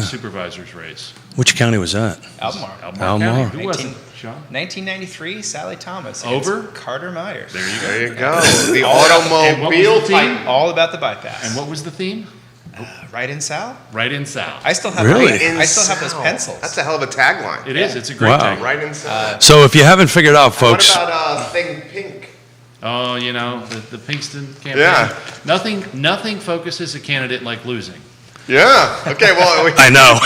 supervisor's race. Which county was that? Albemarle. Albemarle. County. Who wasn't, Sean? 1993, Sally Thomas. Over? against Carter Myers. There you go. The automobile type. All about the bypass. And what was the theme? Right in Sal? Right in Sal. I still have Really? I still have those pencils. That's a hell of a tagline. It is. It's a great Wow. tagline. Right inside. So if you haven't figured out, folks, What about Thing Pink? Oh, you know, the Pinkston campaign. Yeah. Nothing focuses a candidate like losing. Yeah. Okay, well, I know.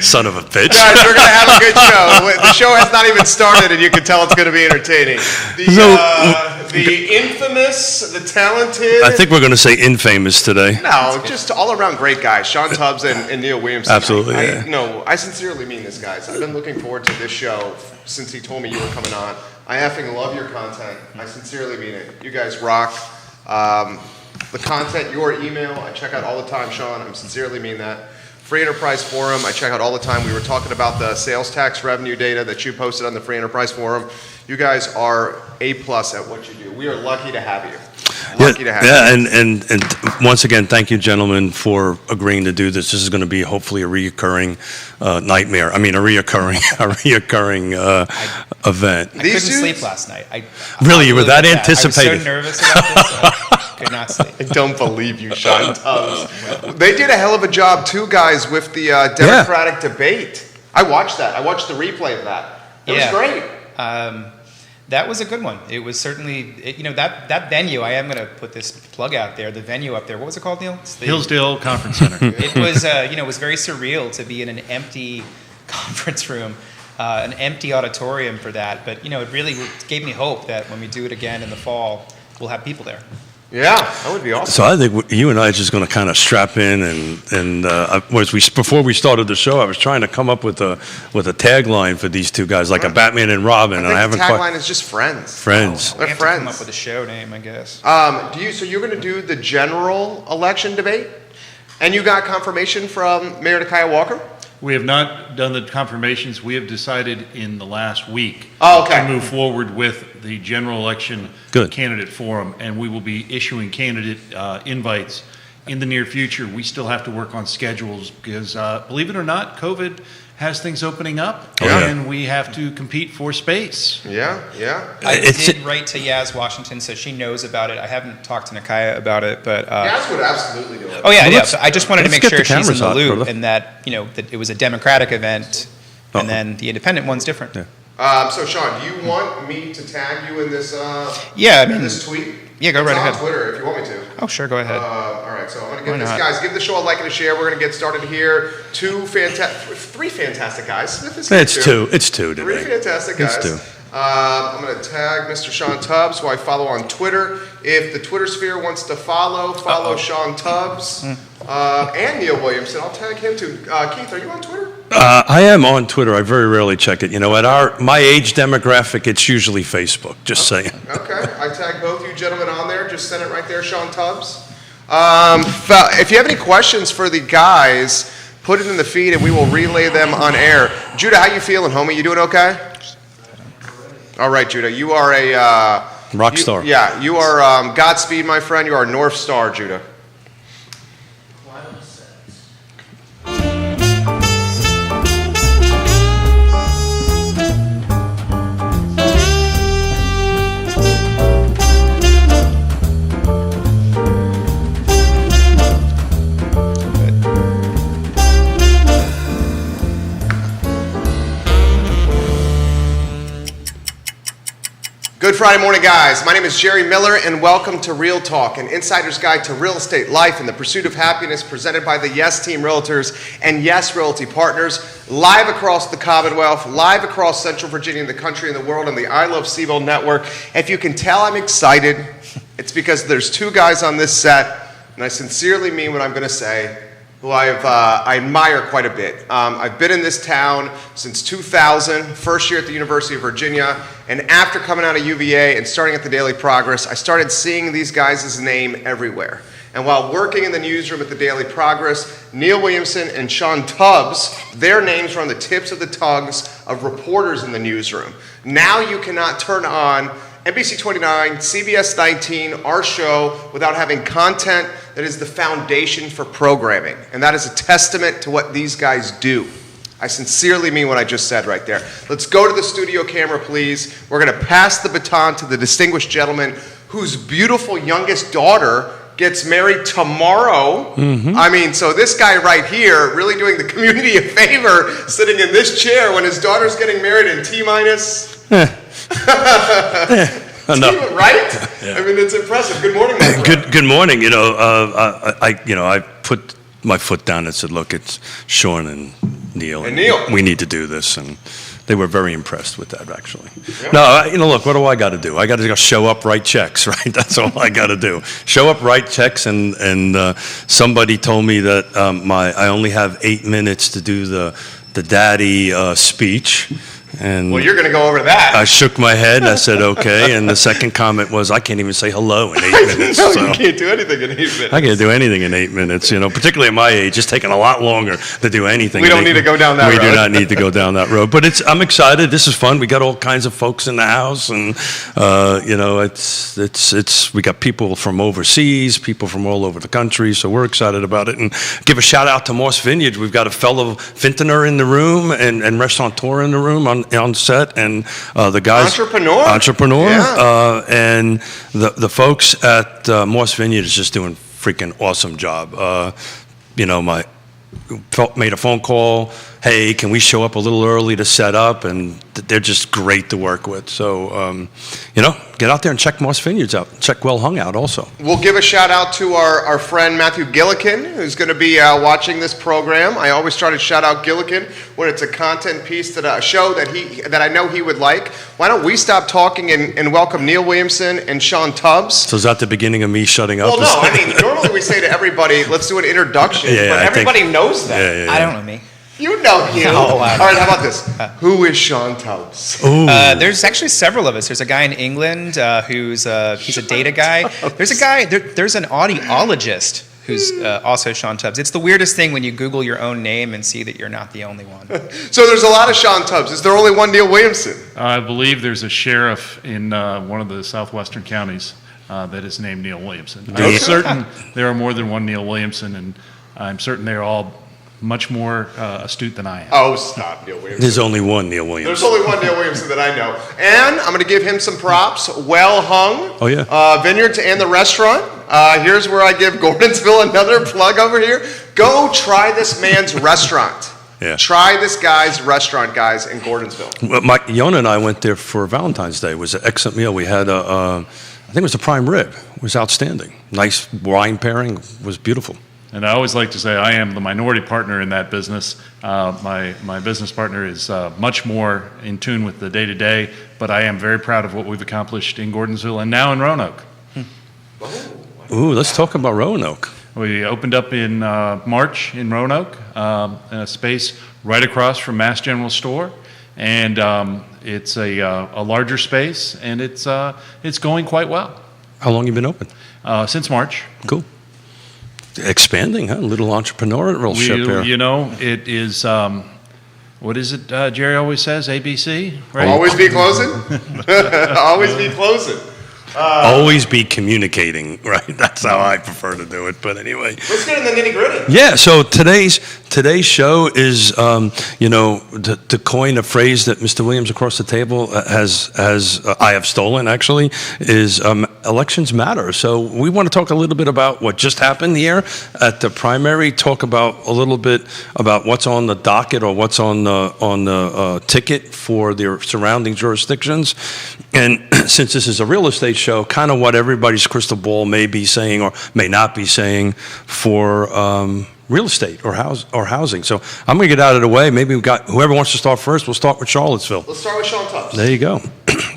Son of a bitch. guys, we're going to have a good show. The show has not even started, and you can tell it's going to be entertaining. The infamous, the talented. I think we're going to say infamous today. No, just all around great guys. Sean Tubbs and Neil Williamson. Absolutely, I sincerely mean this, guys. I've been looking forward to this show since he told me you were coming on. I effing love your content. I sincerely mean it. You guys rock. The content, your email, I check out all the time, Sean. I sincerely mean that. Free Enterprise Forum, I check out all the time. We were talking about the sales tax revenue data that you posted on the Free Enterprise Forum. You guys are A+ at what you do. We are lucky to have you. Lucky to have you. And once again, thank you, gentlemen, for agreeing to do this. This is going to be hopefully a reoccurring nightmare. I mean, a reoccurring event. I couldn't sleep last night. Really, you were that I anticipated? was so nervous about this. I could not sleep. I don't believe you, Sean Tubbs. They did a hell of a job, too, guys, with the Democratic debate. I watched that. I watched the replay of that. It was great. That was a good one. It was certainly, that venue, I am going to put this plug out there, the venue up there, what was it called, Neil? Hillsdale Conference Center. It was, it was very surreal to be in an empty conference room, an empty auditorium for that. But, it really gave me hope that when we do it again in the fall, we'll have people there. Yeah, that would be awesome. So I think you and I are just going to kind of strap in before we started the show, I was trying to come up with a tagline for these two guys, like a Batman and Robin. I think the tagline is just friends. Friends. They're We have friends. to come up with a show name, I guess. So you're going to do the general election debate? And you got confirmation from Mayor Nakia Walker? We have not done the confirmations. We have decided in the last week to move forward with the general election candidate forum, and we will be issuing candidate invites in the near future. We still have to work on schedules because, believe it or not, COVID has things opening up, and we have to compete for space. Yeah. I did write to Yaz Washington, so she knows about it. I haven't talked to Nakia about it, but Yaz would absolutely do it. Oh yeah. So I just wanted to make sure she's in the hot, loop, brother. and that that it was a Democratic event, and then the independent one's different. Yeah. So Sean, do you want me to tag you in this? This tweet. Yeah, go right ahead. On Twitter, if you want me to. Oh, sure, go ahead. All right, so I'm going to give this, guys, give the show a like and a share. We're going to get started here. Three fantastic guys. Smith is here It's two today. Three fantastic guys. It's two. I'm going to tag Mr. Sean Tubbs, who I follow on Twitter. If the Twitter sphere wants to follow Sean Tubbs and Neil Williamson, I'll tag him too. Keith, are you on Twitter? I am on Twitter. I very rarely check it. At my age demographic, it's usually Facebook. Just saying. Okay, I tag both you gentlemen on there. Just send it right there, Sean Tubbs. If you have any questions for the guys, put it in the feed and we will relay them on air. Judah, how you feeling, homie? You doing okay? All right, Judah. You are a rock star. You are Godspeed, my friend. You are a North Star, Judah. Good Friday morning, guys. My name is Jerry Miller, and welcome to Real Talk, an insider's guide to real estate, life, and the pursuit of happiness, presented by the Yes Team Realtors and Yes Realty Partners, live across the Commonwealth, live across Central Virginia, the country, and the world on the I Love Seville network. If you can tell I'm excited, it's because there's two guys on this set, and I sincerely mean what I'm going to say, who I admire quite a bit. I've been in this town since 2000, first year at the University of Virginia, and after coming out of UVA and starting at the Daily Progress, I started seeing these guys' name everywhere. And while working in the newsroom at the Daily Progress, Neil Williamson and Sean Tubbs, their names were on the tips of the tongues of reporters in the newsroom. Now you cannot turn on NBC 29, CBS 19, our show, without having content that is the foundation for programming. And that is a testament to what these guys do. I sincerely mean what I just said right there. Let's go to the studio camera, please. We're going to pass the baton to the distinguished gentleman whose beautiful youngest daughter gets married tomorrow. I mean, so this guy right here really doing the community a favor, sitting in this chair when his daughter's getting married in T-minus. No. Right? Yeah. I mean, it's impressive. Good morning, my friend. Good morning. I put my foot down and said, "Look, it's Sean and Neil. We need to do this." And they were very impressed with that, actually. Yeah. No, look, what do I got to do? I got to go show up, write checks, right? That's all I got to do. Show up, write checks, and somebody told me that I only have 8 minutes to do the daddy speech. And well, you're going to go over that. I shook my head. I said, okay. And the second comment was, I can't even say hello in 8 minutes. No, you can't do anything in 8 minutes. I can't do anything in 8 minutes. Particularly at my age, it's taking a lot longer to do anything. We don't need to go down that road. We do not need to go down that road. But I'm excited. This is fun. We got all kinds of folks in the house, and we got people from overseas, people from all over the country. So we're excited about it. And give a shout out to Moss Vineyard. We've got a fellow vintner in the room and restaurateur in the room on set, and the guys entrepreneur yeah. And the folks at Moss Vineyard is just doing freaking awesome job. Made a phone call, hey, can we show up a little early to set up? And they're just great to work with. So, get out there and check Moss Vineyards out. Check Well Hung out also. We'll give a shout out to our friend Matthew Gillikin, who's going to be watching this program. I always try to shout out Gillikin when it's a content piece, a show that I know he would like. Why don't we stop talking and welcome Neil Williamson and Sean Tubbs? So is that the beginning of me shutting up? Well, no, I mean, normally we say to everybody, let's do an introduction, but everybody knows that. I don't know me. You know him. All right, how about this? Who is Sean Tubbs? There's actually several of us. There's a guy in England he's a data guy. There's an audiologist who's also Sean Tubbs. It's the weirdest thing when you Google your own name and see that you're not the only one. So there's a lot of Sean Tubbs. Is there only one Neil Williamson? I believe there's a sheriff in one of the southwestern counties that is named Neil Williamson. I'm certain there are more than one Neil Williamson, and I'm certain they're all much more astute than I am. Oh, stop, Neil Williamson. There's only one Neil Williamson. There's only one Neil Williamson that I know. And I'm going to give him some props. Well Hung. Oh, yeah. Vineyards and the restaurant. Here's where I give Gordonsville another plug over here. Go try this man's restaurant. Yeah. Try this guy's restaurant, guys, in Gordonsville. Well, Yona and I went there for Valentine's Day. It was an excellent meal. We had, I think it was a prime rib. It was outstanding. Nice wine pairing. It was beautiful. And I always like to say I am the minority partner in that business. My business partner is much more in tune with the day-to-day, but I am very proud of what we've accomplished in Gordonsville and now in Roanoke. Ooh, let's talk about Roanoke. We opened up in March in Roanoke, in a space right across from Mass General Store, and it's a larger space, and it's going quite well. How long you been open? Since March. Cool. Expanding, huh? A little entrepreneurship here. It is, what is it Jerry always says, ABC, right? Always be closing. Always be closing. Always be communicating, right? That's how I prefer to do it. But anyway, let's get in the nitty gritty. Yeah. So today's show is, to coin a phrase that Mr. Williams across the table has I have stolen actually, is elections matter. So we want to talk a little bit about what just happened here at the primary. Talk about a little bit about what's on the docket or what's on the ticket for the surrounding jurisdictions. And since this is a real estate show, kind of what everybody's crystal ball may be saying or may not be saying for real estate or housing. So I'm going to get out of the way. Maybe we've got whoever wants to start first. We'll start with Charlottesville. Let's start with Sean Tubbs. There you go.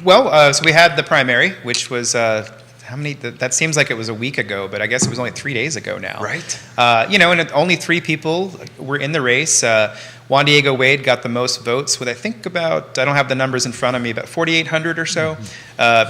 Well, so we had the primary, which was how how many? That seems like it was a week ago, but I guess it was only 3 days ago now. Right. And only 3 people were in the race. Juan Diego Wade got the most votes with, I think, about, I don't have the numbers in front of me, about 4,800 or so. Brian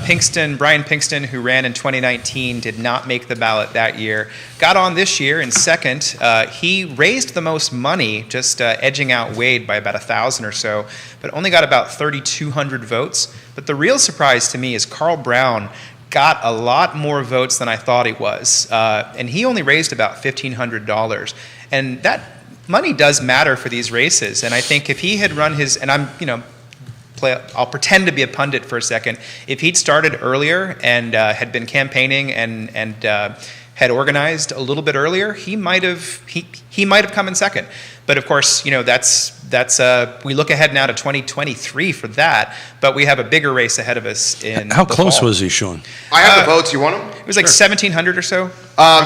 Pinkston, who ran in 2019, did not make the ballot that year. Got on this year in second. He raised the most money, just edging out Wade by about 1,000 or so, but only got about 3,200 votes. But the real surprise to me is Carl Brown got a lot more votes than I thought he was. And he only raised about $1,500. And that money does matter for these races. And I think if he had run his, and I'll pretend to be a pundit for a second. If he'd started earlier and had been campaigning and had organized a little bit earlier, he might have come in second. But of course, that's we look ahead now to 2023 for that. But we have a bigger race ahead of us in. How the close fall. was he, Sean? I have the votes. You want them? It was like 1,700 or so.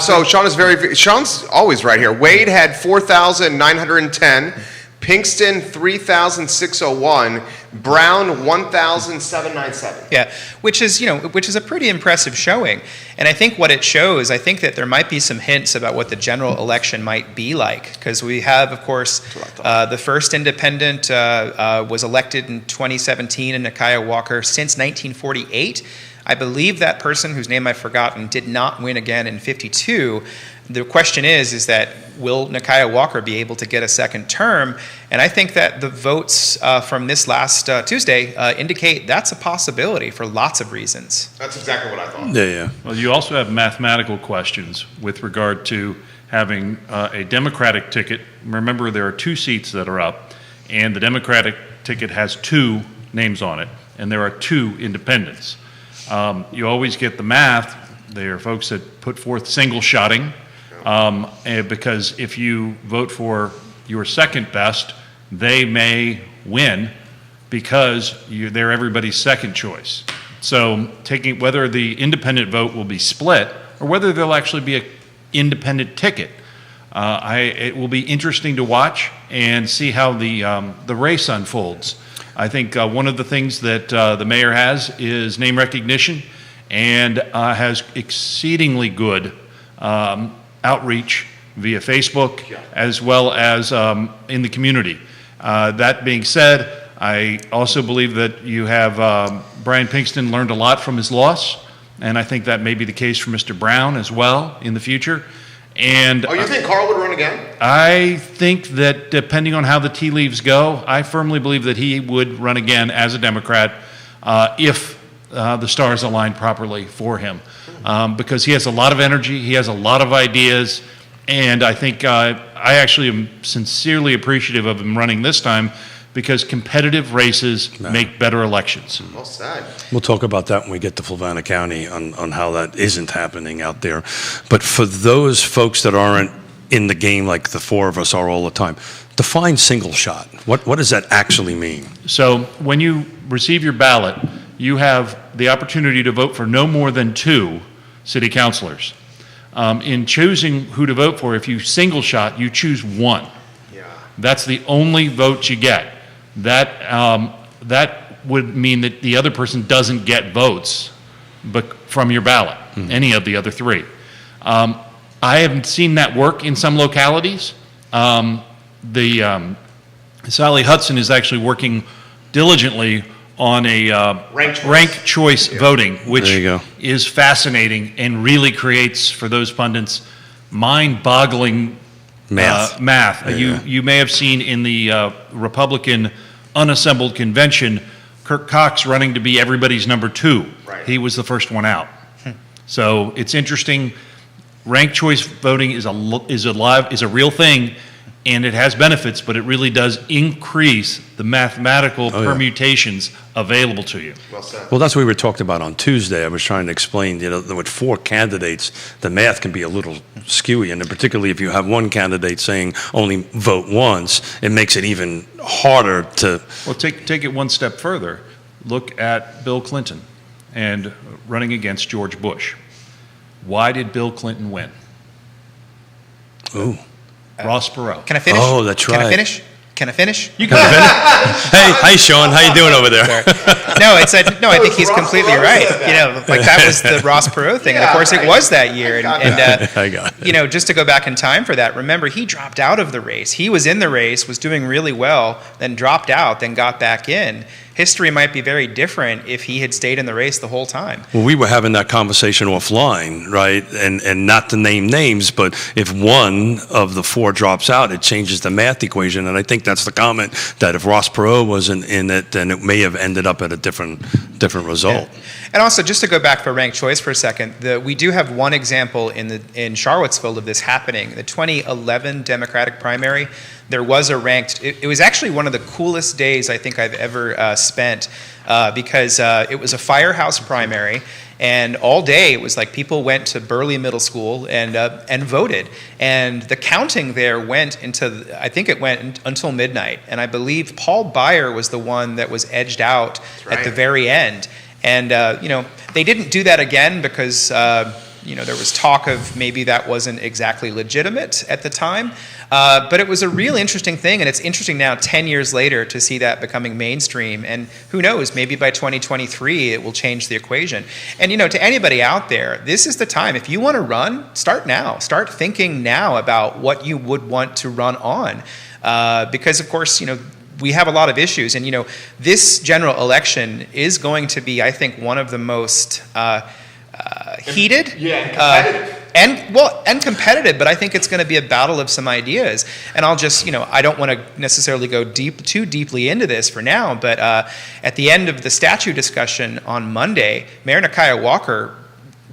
So Sean's always right here. Wade had 4,910. Pinkston 3,601, Brown 1,797. Yeah, which is a pretty impressive showing. And I think what it shows, I think that there might be some hints about what the general election might be like, because we have, of course, the first independent was elected in 2017 in Nakiah Walker since 1948. I believe that person, whose name I've forgotten, did not win again in 52. The question is that will Nakiah Walker be able to get a second term? And I think that the votes from this last Tuesday indicate that's a possibility for lots of reasons. That's exactly what I thought. Yeah. Well, you also have mathematical questions with regard to having a Democratic ticket. Remember, there are 2 seats that are up, and the Democratic ticket has 2 names on it, and there are 2 independents. You always get the math. There are folks that put forth single-shotting, because if you vote for your second best, they may win because they're everybody's second choice. So taking whether the independent vote will be split or whether there'll actually be an independent ticket, it will be interesting to watch and see how the race unfolds. I think one of the things that the mayor has is name recognition and has exceedingly good outreach via Facebook as well as in the community. That being said, I also believe that you have Brian Pinkston learned a lot from his loss, and I think that may be the case for Mr. Brown as well in the future. And you think Carl would run again? I think that depending on how the tea leaves go, I firmly believe that he would run again as a Democrat if the stars align properly for him, because he has a lot of energy, he has a lot of ideas, and I think I actually am sincerely appreciative of him running this time because competitive races make better elections. Well said. We'll talk about that when we get to Fluvanna County on how that isn't happening out there. But for those folks that aren't in the game like the 4 of us are all the time, define single shot. What does that actually mean? So when you receive your ballot, you have the opportunity to vote for no more than 2 city councilors. In choosing who to vote for, if you single shot, you choose 1. Yeah. That's the only vote you get. That would mean that the other person doesn't get votes from your ballot, any of the other 3. I haven't seen that work in some localities. Sally Hudson is actually working diligently on a ranked choice voting, which is fascinating and really creates, for those pundits, mind-boggling math. You may have seen in the Republican unassembled convention, Kirk Cox running to be everybody's number 2. Right. He was the first one out. So it's interesting. Ranked choice voting is a real thing, and it has benefits, but it really does increase the mathematical permutations available to you. Well said. Well, that's what we were talking about on Tuesday. I was trying to explain, that with 4 candidates, the math can be a little skewy, and particularly if you have one candidate saying only vote once, it makes it even harder to... Well, take it one step further. Look at Bill Clinton and running against George Bush. Why did Bill Clinton win? Ooh. Ross Perot. Can I finish? Oh, that's right. Can I finish? Can I finish? You can. Hey, Sean, how you doing over there? No, I think he's Ross completely Perot right. said that. Like that was the Ross Perot thing, and of course right. it was that year. I got And I got it. just to go back in time for that, remember he dropped out of the race. He was in the race, was doing really well, then dropped out, then got back in. History might be very different if he had stayed in the race the whole time. Well, we were having that conversation offline, right? And not to name names, but if one of the four drops out, it changes the math equation. And I think that's the comment that if Ross Perot wasn't in it, then it may have ended up at a different result. Yeah. And also, just to go back for ranked choice for a second, we do have one example in Charlottesville of this happening. The 2011 Democratic primary, there was a ranked. It was actually one of the coolest days I think I've ever spent because it was a firehouse primary, and all day it was like people went to Burley Middle School and voted, and the counting there went until midnight, and I believe Paul Beyer was the one that was edged out at the very end. And they didn't do that again because there was talk of maybe that wasn't exactly legitimate at the time. But it was a real interesting thing, and it's interesting now, 10 years later, to see that becoming mainstream. And who knows, maybe by 2023 it will change the equation. And to anybody out there, this is the time. If you want to run, start now. Start thinking now about what you would want to run on, because of course we have a lot of issues, and this general election is going to be, I think, one of the most heated, competitive. And competitive. But I think it's going to be a battle of some ideas. And I'll just, I don't want to necessarily go too deeply into this for now. But at the end of the statute discussion on Monday, Mayor Nakia Walker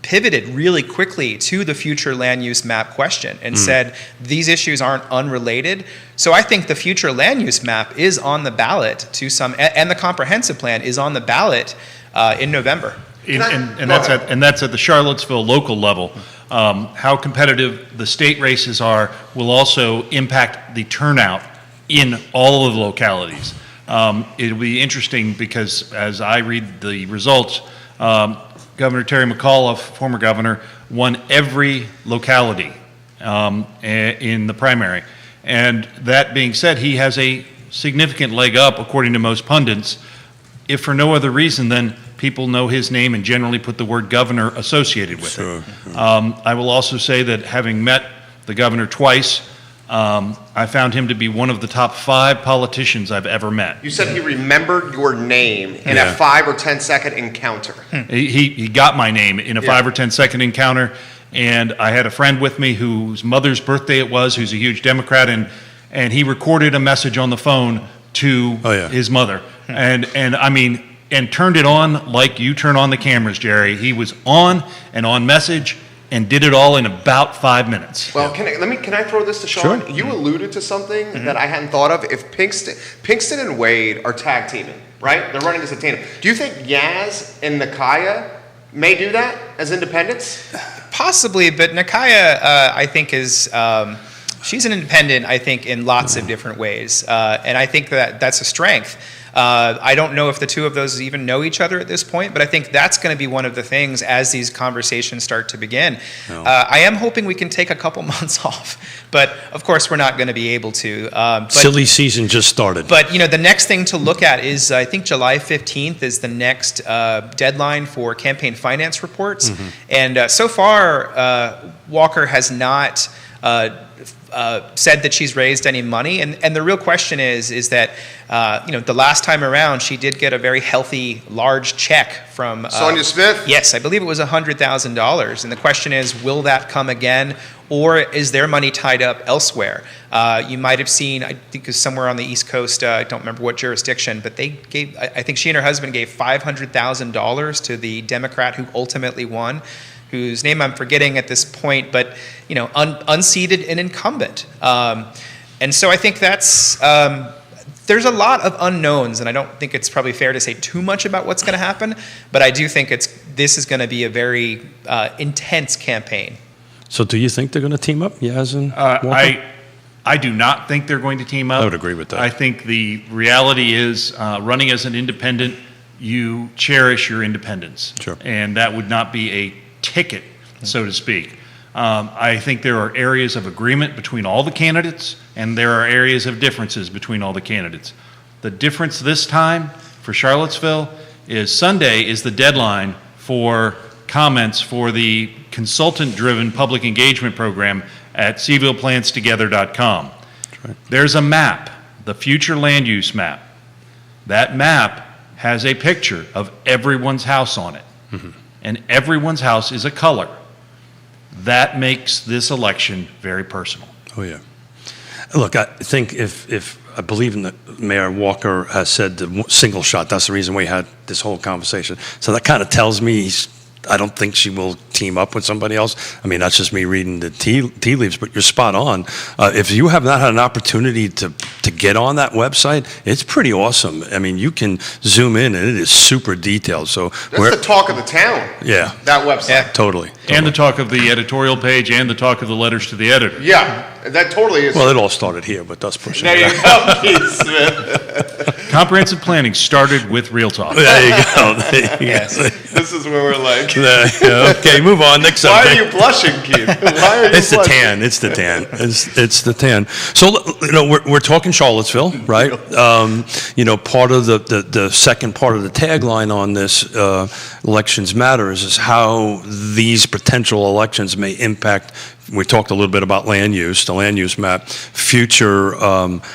pivoted really quickly to the future land use map question and said these issues aren't unrelated. So I think the future land use map is on the ballot and the comprehensive plan is on the ballot in November. And that's at the Charlottesville local level. How competitive the state races are will also impact the turnout in all of the localities. It'll be interesting because as I read the results, Governor Terry McAuliffe, former governor, won every locality in the primary. And that being said, he has a significant leg up, according to most pundits, if for no other reason than people know his name and generally put the word governor associated with it. I will also say that having met the governor twice, I found him to be one of the top 5 politicians I've ever met. You said he remembered your name in a 5 or 10 second encounter. He got my name in a 5 or 10 second encounter, and I had a friend with me whose mother's birthday it was, who's a huge Democrat, and he recorded a message on the phone to his mother, and turned it on like you turn on the cameras, Jerry. He was on message and did it all in about 5 minutes. Well, can I throw this to Sean? Sure. You alluded to something that I hadn't thought of. If Pinkston and Wade are tag teaming, right? They're running as a tandem. Do you think Yaz and Nakia may do that as independents? Possibly, but Nakia, I think, is she's an independent, I think, in lots of different ways. And I think that's a strength. I don't know if the two of those even know each other at this point, but I think that's going to be one of the things as these conversations start to begin. No. I am hoping we can take a couple months off, but of course we're not going to be able to. Silly season just started. But the next thing to look at is I think July 15th is the next deadline for campaign finance reports, and so far Walker has not said that she's raised any money, and the real question is that the last time around she did get a very healthy large check from Sonia Smith? Yes, I believe it was $100,000, and the question is, will that come again, or is their money tied up elsewhere? You might have seen, I think it was somewhere on the East Coast, I don't remember what jurisdiction, but they gave, I think she and her husband gave $500,000 to the Democrat who ultimately won, whose name I'm forgetting at this point, but unseated and incumbent. And so I think that's there's a lot of unknowns, and I don't think it's probably fair to say too much about what's going to happen, but I do think this is going to be a very intense campaign. So do you think they're going to team up, Yaz and Walker? I do not think they're going to team up. I would agree with that. I think the reality is running as an independent, you cherish your independence. Sure. And that would not be a ticket, so to speak. I think there are areas of agreement between all the candidates, and there are areas of differences between all the candidates. The difference this time for Charlottesville is Sunday is the deadline for comments for the consultant-driven public engagement program at SeavillePlansTogether.com. right. There's a map, the future land use map. That map has a picture of everyone's house on it. And everyone's house is a color. That makes this election very personal. Oh, yeah. Look, I think if I believe in that Mayor Walker has said the single shot, that's the reason we had this whole conversation. So that kind of tells me I don't think she will team up with somebody else. I mean, that's just me reading the tea leaves, but you're spot on. If you have not had an opportunity to get on that website, it's pretty awesome. I mean, you can zoom in, and it is super detailed. So That's the talk of the town. Yeah. That website. Yeah. Totally. And the talk of the editorial page and the talk of the letters to the editor. Yeah, that totally is. Well, it all started here, but that's pushing There it you out. go, Keith Smith. Comprehensive planning started with Real Talk. There you go. There you go. Yes. This is where we're like, There you go. Okay, move on. Next why subject. are you blushing, Keith? Why are you It's the blushing? tan. It's the tan. It's the tan. So we're talking Charlottesville, right? Part of the second part of the tagline on this elections matters is how these potential elections may impact. We talked a little bit about land use, the land use map, future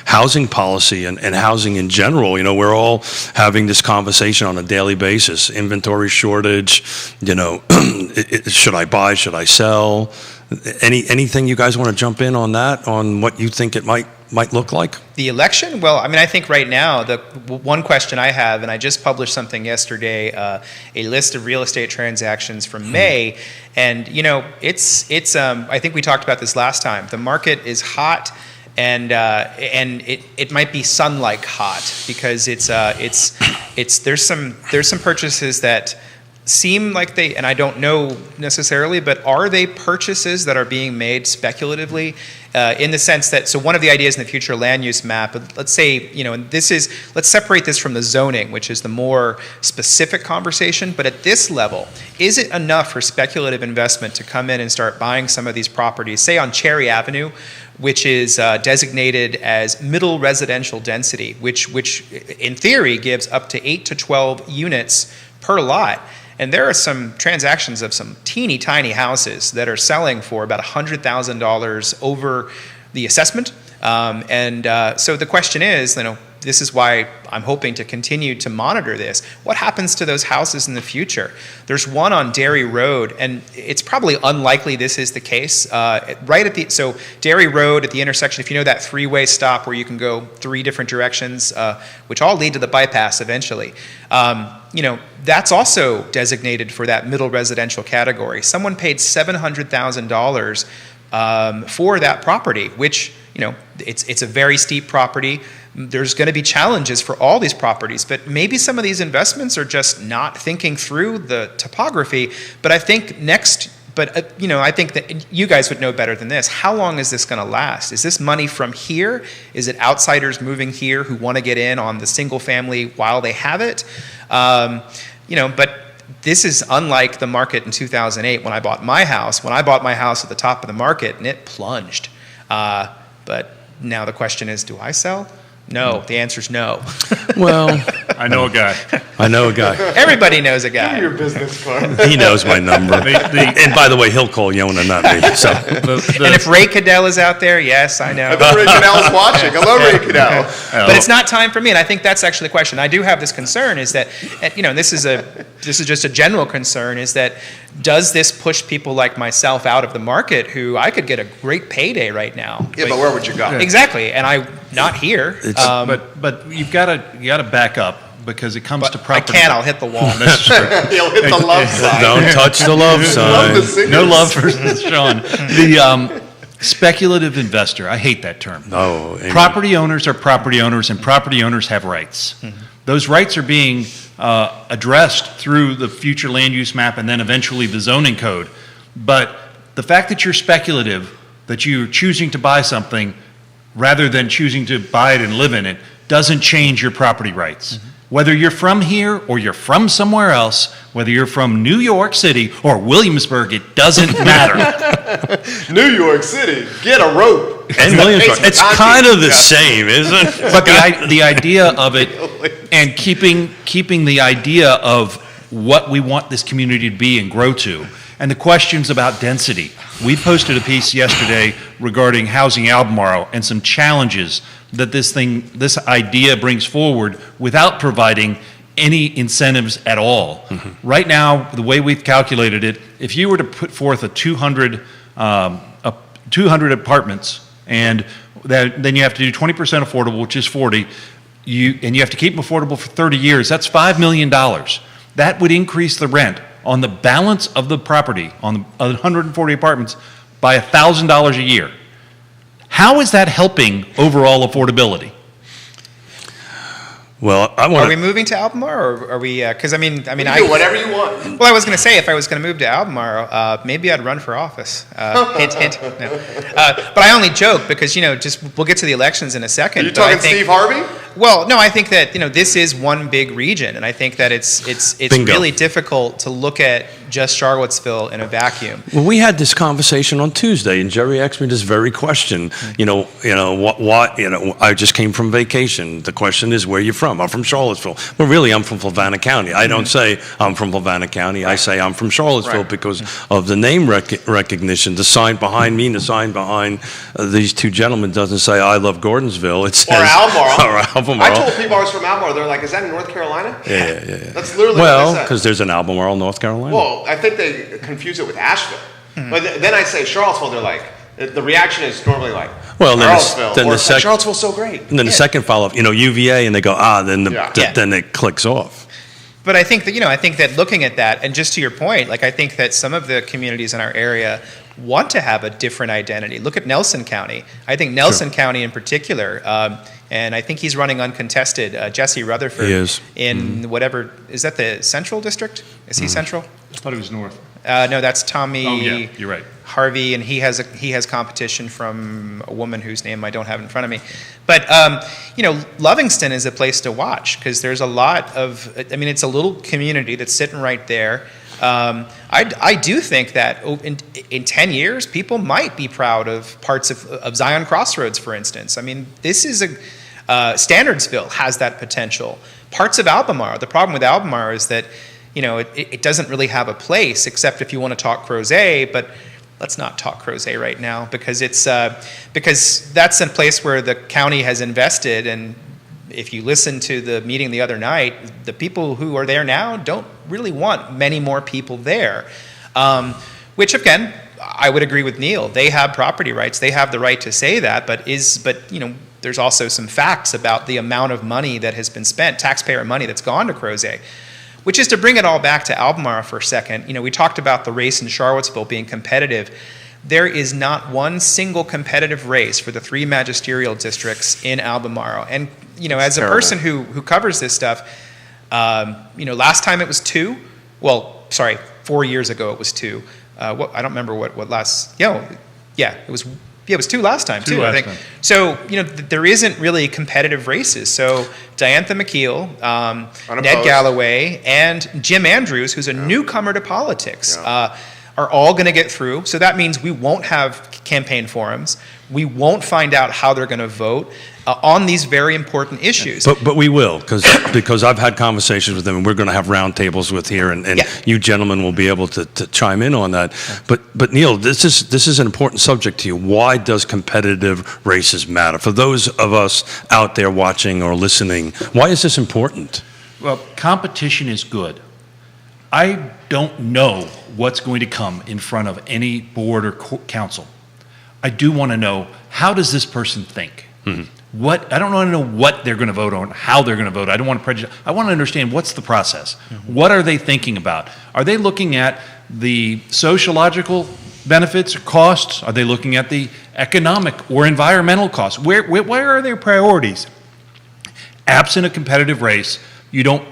housing policy and housing in general. We're all having this conversation on a daily basis. Inventory shortage, should I buy, should I sell? Anything you guys want to jump in on that, on what you think it might look like? The election? Well, I mean, I think right now, the one question I have, and I just published something yesterday, a list of real estate transactions from May, and, it's I think we talked about this last time. The market is hot, and it might be sun-like hot, because there's some purchases that seem like they, and I don't know necessarily, but are they purchases that are being made speculatively, in the sense that, so one of the ideas in the future land use map, let's say, and let's separate this from the zoning, which is the more specific conversation, but at this level, is it enough for speculative investment to come in and start buying some of these properties, say on Cherry Avenue, which is designated as middle residential density, which in theory gives up to 8 to 12 units per lot. And there are some transactions of some teeny tiny houses that are selling for about $100,000 over the assessment. So the question is, this is why I'm hoping to continue to monitor this. What happens to those houses in the future? There's one on Dairy Road, and it's probably unlikely this is the case. So Dairy Road at the intersection, if you know that three-way stop where you can go 3 different directions, which all lead to the bypass eventually. That's also designated for that middle residential category. Someone paid $700,000 for that property, which, it's a very steep property. There's going to be challenges for all these properties, but maybe some of these investments are just not thinking through the topography. But I think I think that you guys would know better than this. How long is this going to last? Is this money from here? Is it outsiders moving here who want to get in on the single family while they have it? But this is unlike the market in 2008 when I bought my house. When I bought my house at the top of the market, and it plunged. But now the question is, do I sell? No. The answer is no. Well, I know a guy. Everybody knows a guy. Give me your business card. He knows my number. And by the way, he'll call Yona, not me. So. And if Ray Cadell is out there, yes, I know. I bet Ray Cadell's watching. Hello, Ray Cadell. But it's not time for me, and I think that's actually the question. I do have this concern, is that, this is just a general concern, is that does this push people like myself out of the market who I could get a great payday right now? Yeah, but where would you go? Exactly, and I'm not here. But you've got to back up, because it comes to I property. can't, I'll hit the wall. That's true. He'll hit the love sign. Don't touch the love sign. Love the singers. No love for Sean. The speculative investor, I hate that term. No. Amen. Property owners are property owners, and property owners have rights. Mm-hmm. Those rights are being addressed through the future land use map and then eventually the zoning code. But the fact that you're speculative, that you're choosing to buy something rather than choosing to buy it and live in it, doesn't change your property rights. Whether you're from here or you're from somewhere else, whether you're from New York City or Williamsburg, it doesn't matter. New York City, get a rope. And Williamsburg. It's kind of the same, isn't it? But the idea of it, and keeping the idea of what we want this community to be and grow to, and the questions about density. We posted a piece yesterday regarding housing Albemarle and some challenges that this idea brings forward without providing any incentives at all. Mm-hmm. Right now, the way we've calculated it, if you were to put forth a 200 apartments, and then you have to do 20% affordable, which is 40, and you have to keep them affordable for 30 years, that's $5 million. That would increase the rent on the balance of the property, on the 140 apartments, by $1,000 a year. How is that helping overall affordability? Well, Are we moving to Albemarle, or are we? Because I mean, You can do whatever you want. Well, I was going to say, if I was going to move to Albemarle, maybe I'd run for office. Hint, hint. No. But I only joke because we'll get to the elections in a second. Are you talking Steve Harvey? Well, no, I think that this is one big region, and I think that it's Bingo. really difficult to look at just Charlottesville in a vacuum. Well, we had this conversation on Tuesday, and Jerry asked me this very question. I just came from vacation. The question is, where are you from? I'm from Charlottesville. Well, really, I'm from Fluvanna County. I don't say I'm from Fluvanna County. I say I'm from Charlottesville because of the name recognition. The sign behind me and the sign behind these two gentlemen doesn't say I love Gordonsville. It says Albemarle. I told people I was from Albemarle. They're like, is that in North Carolina? Yeah. That's literally what they said. Because there's an Albemarle, North Carolina. Well, I think they confuse it with Asheville. But then I say Charlottesville, they're like, the reaction is normally like, Charlottesville, then Charlottesville's so great. And then the second follow-up, UVA, and they go, then it clicks off. But I think that looking at that, and just to your point, I think that some of the communities in our area want to have a different identity. Look at Nelson County. I think Nelson County in particular, and I think he's running uncontested, Jesse Rutherford. He is. In whatever, is that the Central District? Is he Central? I thought it was north. No, that's Tommy. Oh, yeah, you're right. Harvey, and he has competition from a woman whose name I don't have in front of me. But Lovingston is a place to watch because there's a lot of. It's a little community that's sitting right there. I do think that in 10 years, people might be proud of parts of Zion Crossroads, for instance. This is Standardsville has that potential. Parts of Albemarle. The problem with Albemarle is that it doesn't really have a place except if you want to talk Crozet, but let's not talk Crozet right now because because that's a place where the county has invested, and if you listen to the meeting the other night, the people who are there now don't really want many more people there, which again, I would agree with Neil. They have property rights. They have the right to say that, but there's also some facts about the amount of money that has been spent, taxpayer money that's gone to Crozet. Which is to bring it all back to Albemarle for a second. We talked about the race in Charlottesville being competitive. There is not one single competitive race for the 3 magisterial districts in Albemarle. And, as a person who covers this stuff, last time it was 2. Well, sorry, 4 years ago it was 2. I don't remember what last, it was 2 last time, too, I think. So, there isn't really competitive races. So, Diantha McKeel, Ned Galloway, and Jim Andrews, who's a newcomer to politics, are all going to get through. So that means we won't have campaign forums. We won't find out how they're going to vote on these very important issues. But we will, because I've had conversations with them, and we're going to have roundtables with here, and you gentlemen will be able to chime in on that. But Neil, this is an important subject to you. Why does competitive races matter? For those of us out there watching or listening, why is this important? Well, competition is good. I don't know what's going to come in front of any board or council. I do want to know, how does this person think? Mm-hmm. I don't want to know what they're going to vote on, how they're going to vote. I don't want to prejudice. I want to understand what's the process. Mm-hmm. What are they thinking about? Are they looking at the sociological benefits or costs? Are they looking at the economic or environmental costs? Where are their priorities? Absent a competitive race, you don't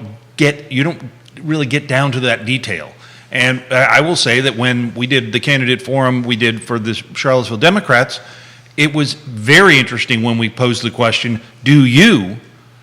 really get down to that detail. And I will say that when we did the candidate forum we did for the Charlottesville Democrats, it was very interesting when we posed the question, do you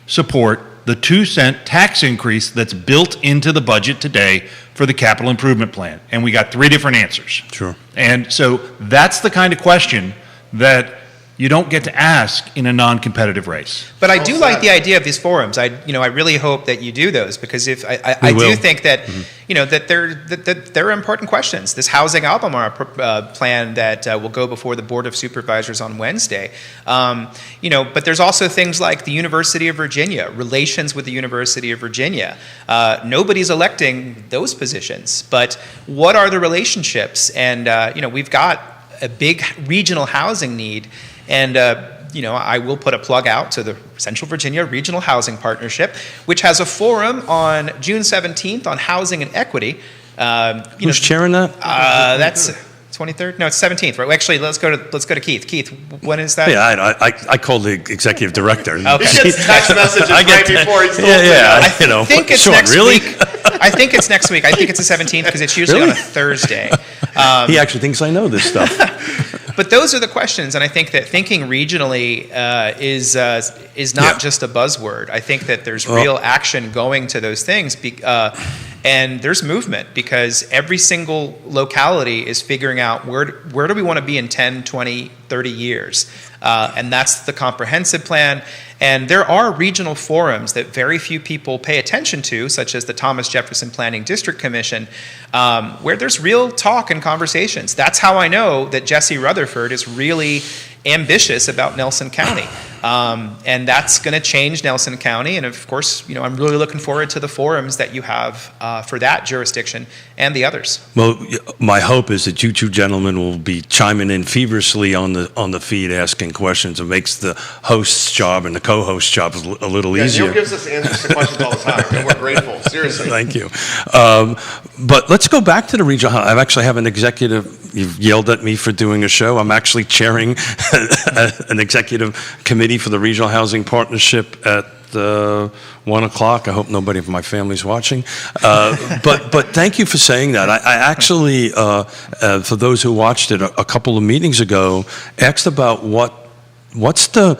support the 2-cent tax increase that's built into the budget today for the capital improvement plan? And we got 3 different answers. Sure. And so that's the kind of question that you don't get to ask in a non-competitive race. But I do like the idea of these forums. I really hope that you do those, because if I do think that that they're important questions. This housing Albemarle plan that will go before the Board of Supervisors on Wednesday. But there's also things like the University of Virginia, relations with the University of Virginia. Nobody's electing those positions, but what are the relationships? And we've got a big regional housing need. And, I will put a plug out to the Central Virginia Regional Housing Partnership, which has a forum on June 17th on housing and equity. Who's chairing that? That's 23rd? No, it's 17th. Right? Actually, let's go to Keith. Keith, when is that? Yeah, I called the executive director. Okay. He gets text messages right before he's told I think it's next really? week. I think it's next week. I think it's the 17th because it's usually on a Thursday. He actually thinks I know this stuff. But those are the questions, and I think that thinking regionally is not just a buzzword. I think that there's real action going to those things, and there's movement, because every single locality is figuring out where do we want to be in 10, 20, 30 years. And that's the comprehensive plan. And there are regional forums that very few people pay attention to, such as the Thomas Jefferson Planning District Commission, where there's real talk and conversations. That's how I know that Jesse Rutherford is really ambitious about Nelson County. And that's going to change Nelson County. And of course, I'm really looking forward to the forums that you have for that jurisdiction and the others. Well, my hope is that you two gentlemen will be chiming in feverishly on the feed, asking questions. It makes the host's job and the co-host's job a little easier. Neil gives us answers to questions all the time, and we're grateful. Seriously. Thank you. But let's go back to the regional. I actually have an executive. You've yelled at me for doing a show. I'm actually chairing an executive committee for the Regional Housing Partnership at 1 o'clock. I hope nobody from my family's watching. But thank you for saying that. I actually, for those who watched it a couple of meetings ago, asked about what's the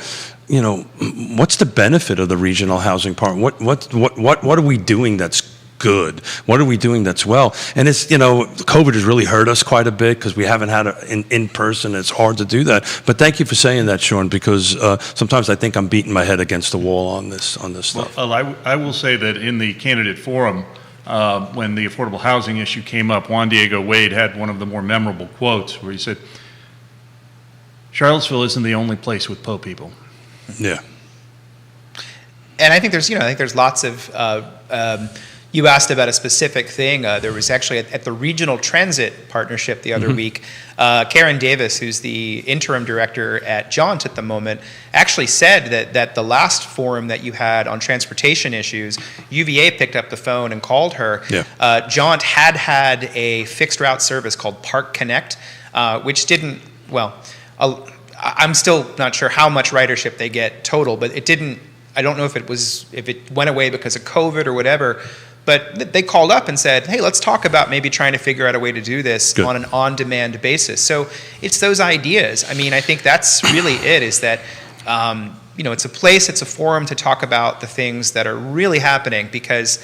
benefit of the regional housing part? What are we doing that's good? What are we doing that's well? And it's, COVID has really hurt us quite a bit because we haven't had it in person. It's hard to do that. But thank you for saying that, Sean, because sometimes I think I'm beating my head against the wall on this stuff. Well, I will say that in the candidate forum, when the affordable housing issue came up, Juan Diego Wade had one of the more memorable quotes where he said, "Charlottesville isn't the only place with po people." Yeah. And I think there's lots of. You asked about a specific thing. There was actually at the Regional Transit Partnership the other week, Karen Davis, who's the interim director at Jaunt at the moment, actually said that the last forum that you had on transportation issues, UVA picked up the phone and called her. Yeah. Jaunt had a fixed route service called Park Connect, which didn't, I'm still not sure how much ridership they get total, but it didn't, I don't know if it went away because of COVID or whatever. But they called up and said, hey, let's talk about maybe trying to figure out a way to do this on an on-demand basis. So it's those ideas. I mean, I think that's really it, is that, it's a place, it's a forum to talk about the things that are really happening, because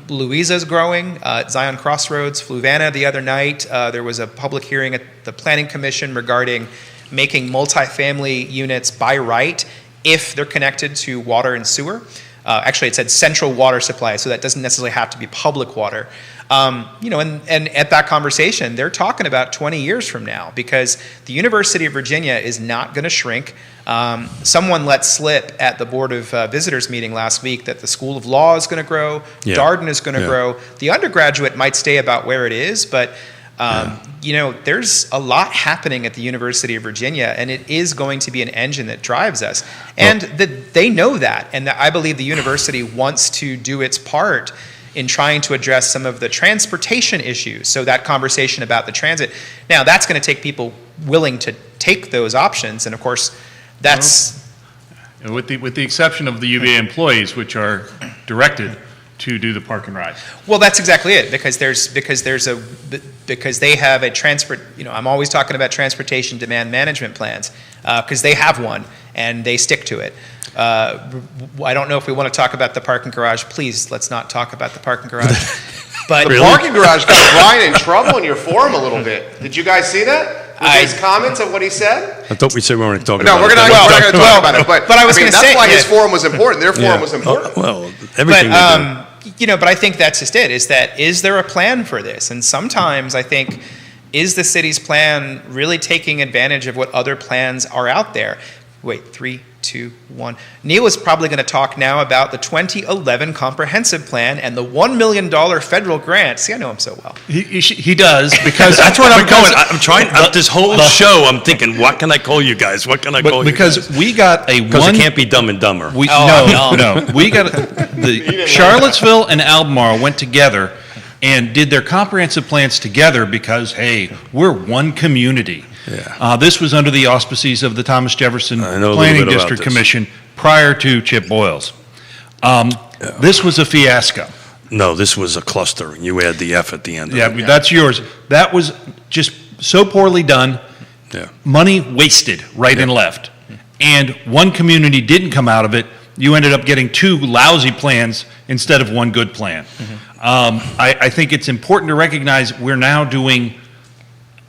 Louisa's growing, Zion Crossroads, Fluvanna the other night, there was a public hearing at the Planning Commission regarding making multifamily units by right if they're connected to water and sewer. Actually, it said central water supply, so that doesn't necessarily have to be public water. And at that conversation, they're talking about 20 years from now, because the University of Virginia is not going to shrink. Someone let slip at the Board of Visitors meeting last week that the School of Law is going to grow, Darden is going to grow. The undergraduate might stay about where it is, but there's a lot happening at the University of Virginia, and it is going to be an engine that drives us. And they know that, and I believe the university wants to do its part in trying to address some of the transportation issues. So that conversation about the transit, now that's going to take people willing to take those options, and of course, that's... With the exception of the UVA employees, which are directed to do the park and ride. Well, that's exactly it, because they have a transport, I'm always talking about transportation demand management plans, because they have one and they stick to it. I don't know if we want to talk about the parking garage. Please, let's not talk about the parking garage. But The parking garage got Brian in trouble in your forum a little bit. Did you guys see that? With his comments of what he said? I thought we said we weren't talking No, about we're it. not going to talk about it. But I was going to that's say why his forum was important. Their forum was important. Well, everything they do. But I think that's just it, is there a plan for this? And sometimes I think, is the city's plan really taking advantage of what other plans are out there? Wait, 3, 2, 1. Neil is probably going to talk now about the 2011 comprehensive plan and the $1 million federal grant. See, I know him so well. He does, because That's where I'm going. I'm trying. This whole show, I'm thinking, what can I call you guys? What can I call you guys? because we got a Because one. it can't be Dumb and Dumber. We, Oh, no. We got the Charlottesville and Albemarle went together and did their comprehensive plans together because, hey, we're one community. Yeah. This was under the auspices of the Thomas Jefferson I know a little Planning bit about District this. Commission prior to Chip Boyle's. This was a fiasco. No, this was a cluster, and you add the F at the end of Yeah, it. that's yours. That was just so poorly done. Yeah. Money wasted right and left. And one community didn't come out of it. You ended up getting two lousy plans instead of one good plan. I think it's important to recognize we're now doing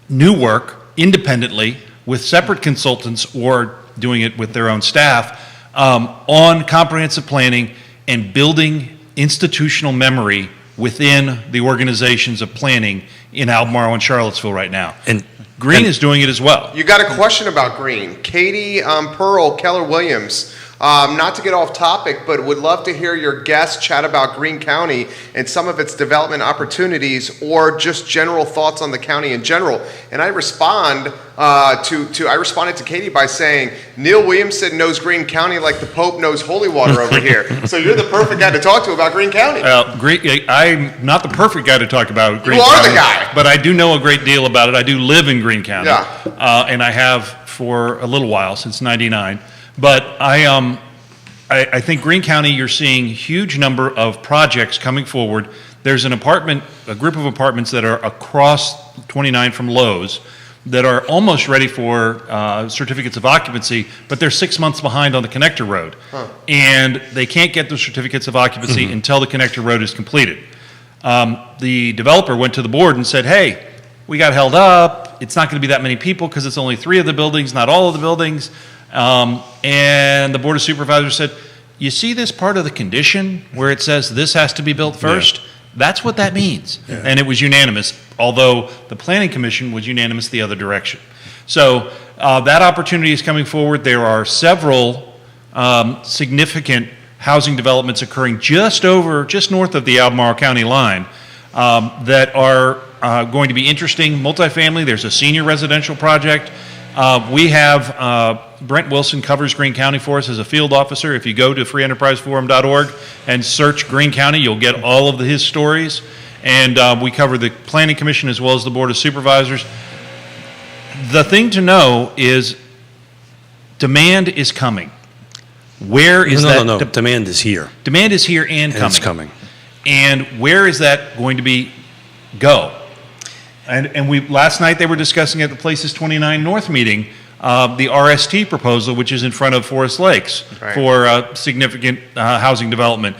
new work independently with separate consultants or doing it with their own staff on comprehensive planning and building institutional memory within the organizations of planning in Albemarle and Charlottesville right now. And Green is doing it as well. You got a question about Green. Katie Pearl, Keller Williams. Not to get off topic, but would love to hear your guests chat about Greene County and some of its development opportunities, or just general thoughts on the county in general. And I responded to Katie by saying, Neil Williamson knows Greene County like the Pope knows holy water over here. So you're the perfect guy to talk to about Greene County. I'm not the perfect guy to talk about Greene You are County, the guy. but I do know a great deal about it. I do live in Greene County, Yeah. and I have for a little while, since '99. But I think Greene County, you're seeing huge number of projects coming forward. There's a group of apartments that are across 29 from Lowe's that are almost ready for certificates of occupancy, but they're 6 months behind on the connector road. And they can't get those certificates of occupancy until the connector road is completed. The developer went to the board and said, hey, we got held up. It's not going to be that many people because it's only 3 of the buildings, not all of the buildings. And the Board of Supervisors said, you see this part of the condition where it says this has to be built first? That's what that means. Yeah. And it was unanimous, although the Planning Commission was unanimous the other direction. So that opportunity is coming forward. There are several significant housing developments occurring just north of the Albemarle County line that are going to be interesting. Multifamily, there's a senior residential project. We have Brent Wilson covers Greene County for us as a field officer. If you go to freeenterpriseforum.org and search Greene County, you'll get all of his stories. And we cover the Planning Commission as well as the Board of Supervisors. The thing to know is demand is coming. Where is that? No. Demand is here. Demand is here and coming. It's coming. And where is that going to go? And we last night they were discussing at the Places 29 North meeting the RST proposal, which is in front of Forest Lakes for significant housing development.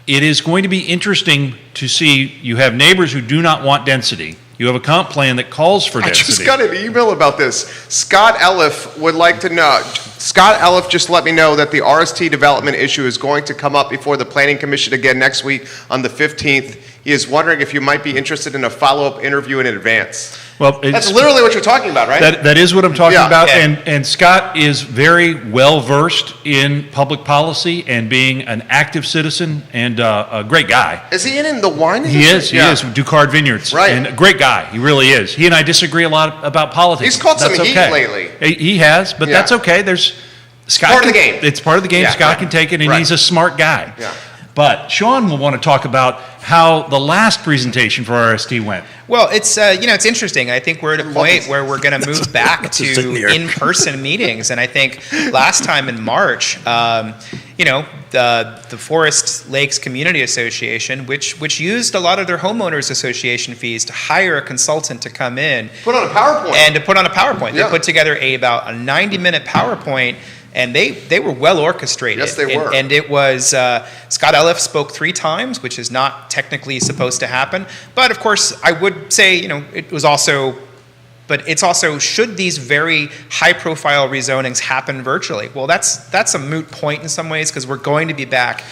It is going to be interesting to see. You have neighbors who do not want density. You have a comp plan that calls for density. I just got an email about this. Scott Eliff would like to know. Scott Eliff just let me know that the RST development issue is going to come up before the Planning Commission again next week on the 15th. He is wondering if you might be interested in a follow-up interview in advance. Well, That's literally what you're talking about, right? That is what I'm talking about. Yeah. And Scott is very well versed in public policy and being an active citizen and a great guy. Is he in the wine He industry? is Ducard Vineyards. Right. And a great guy. He really is. He and I disagree a lot about politics. He's caught some That's heat okay. lately. He has, but Yeah. that's okay. Scott part of the game. It's part of the game. Yeah, Scott right. can take it, and Right. he's a smart guy. Yeah. But Sean will want to talk about how the last presentation for RST went. Well, it's it's interesting. I think we're at a point where we're going to move back Lots of sitting to here. in-person meetings, and I think last time in March, the Forest Lakes Community Association, which used a lot of their homeowners association fees to hire a consultant to come in Put on a PowerPoint. and to put on a PowerPoint. Yeah. They put together about a 90-minute PowerPoint And they were well orchestrated. Yes, they were. And it was, Scott Elliff spoke 3 times, which is not technically supposed to happen. But of course, I would say, it was also, but it's also, should these very high-profile rezonings happen virtually? Well, that's a moot point in some ways, because we're going to be back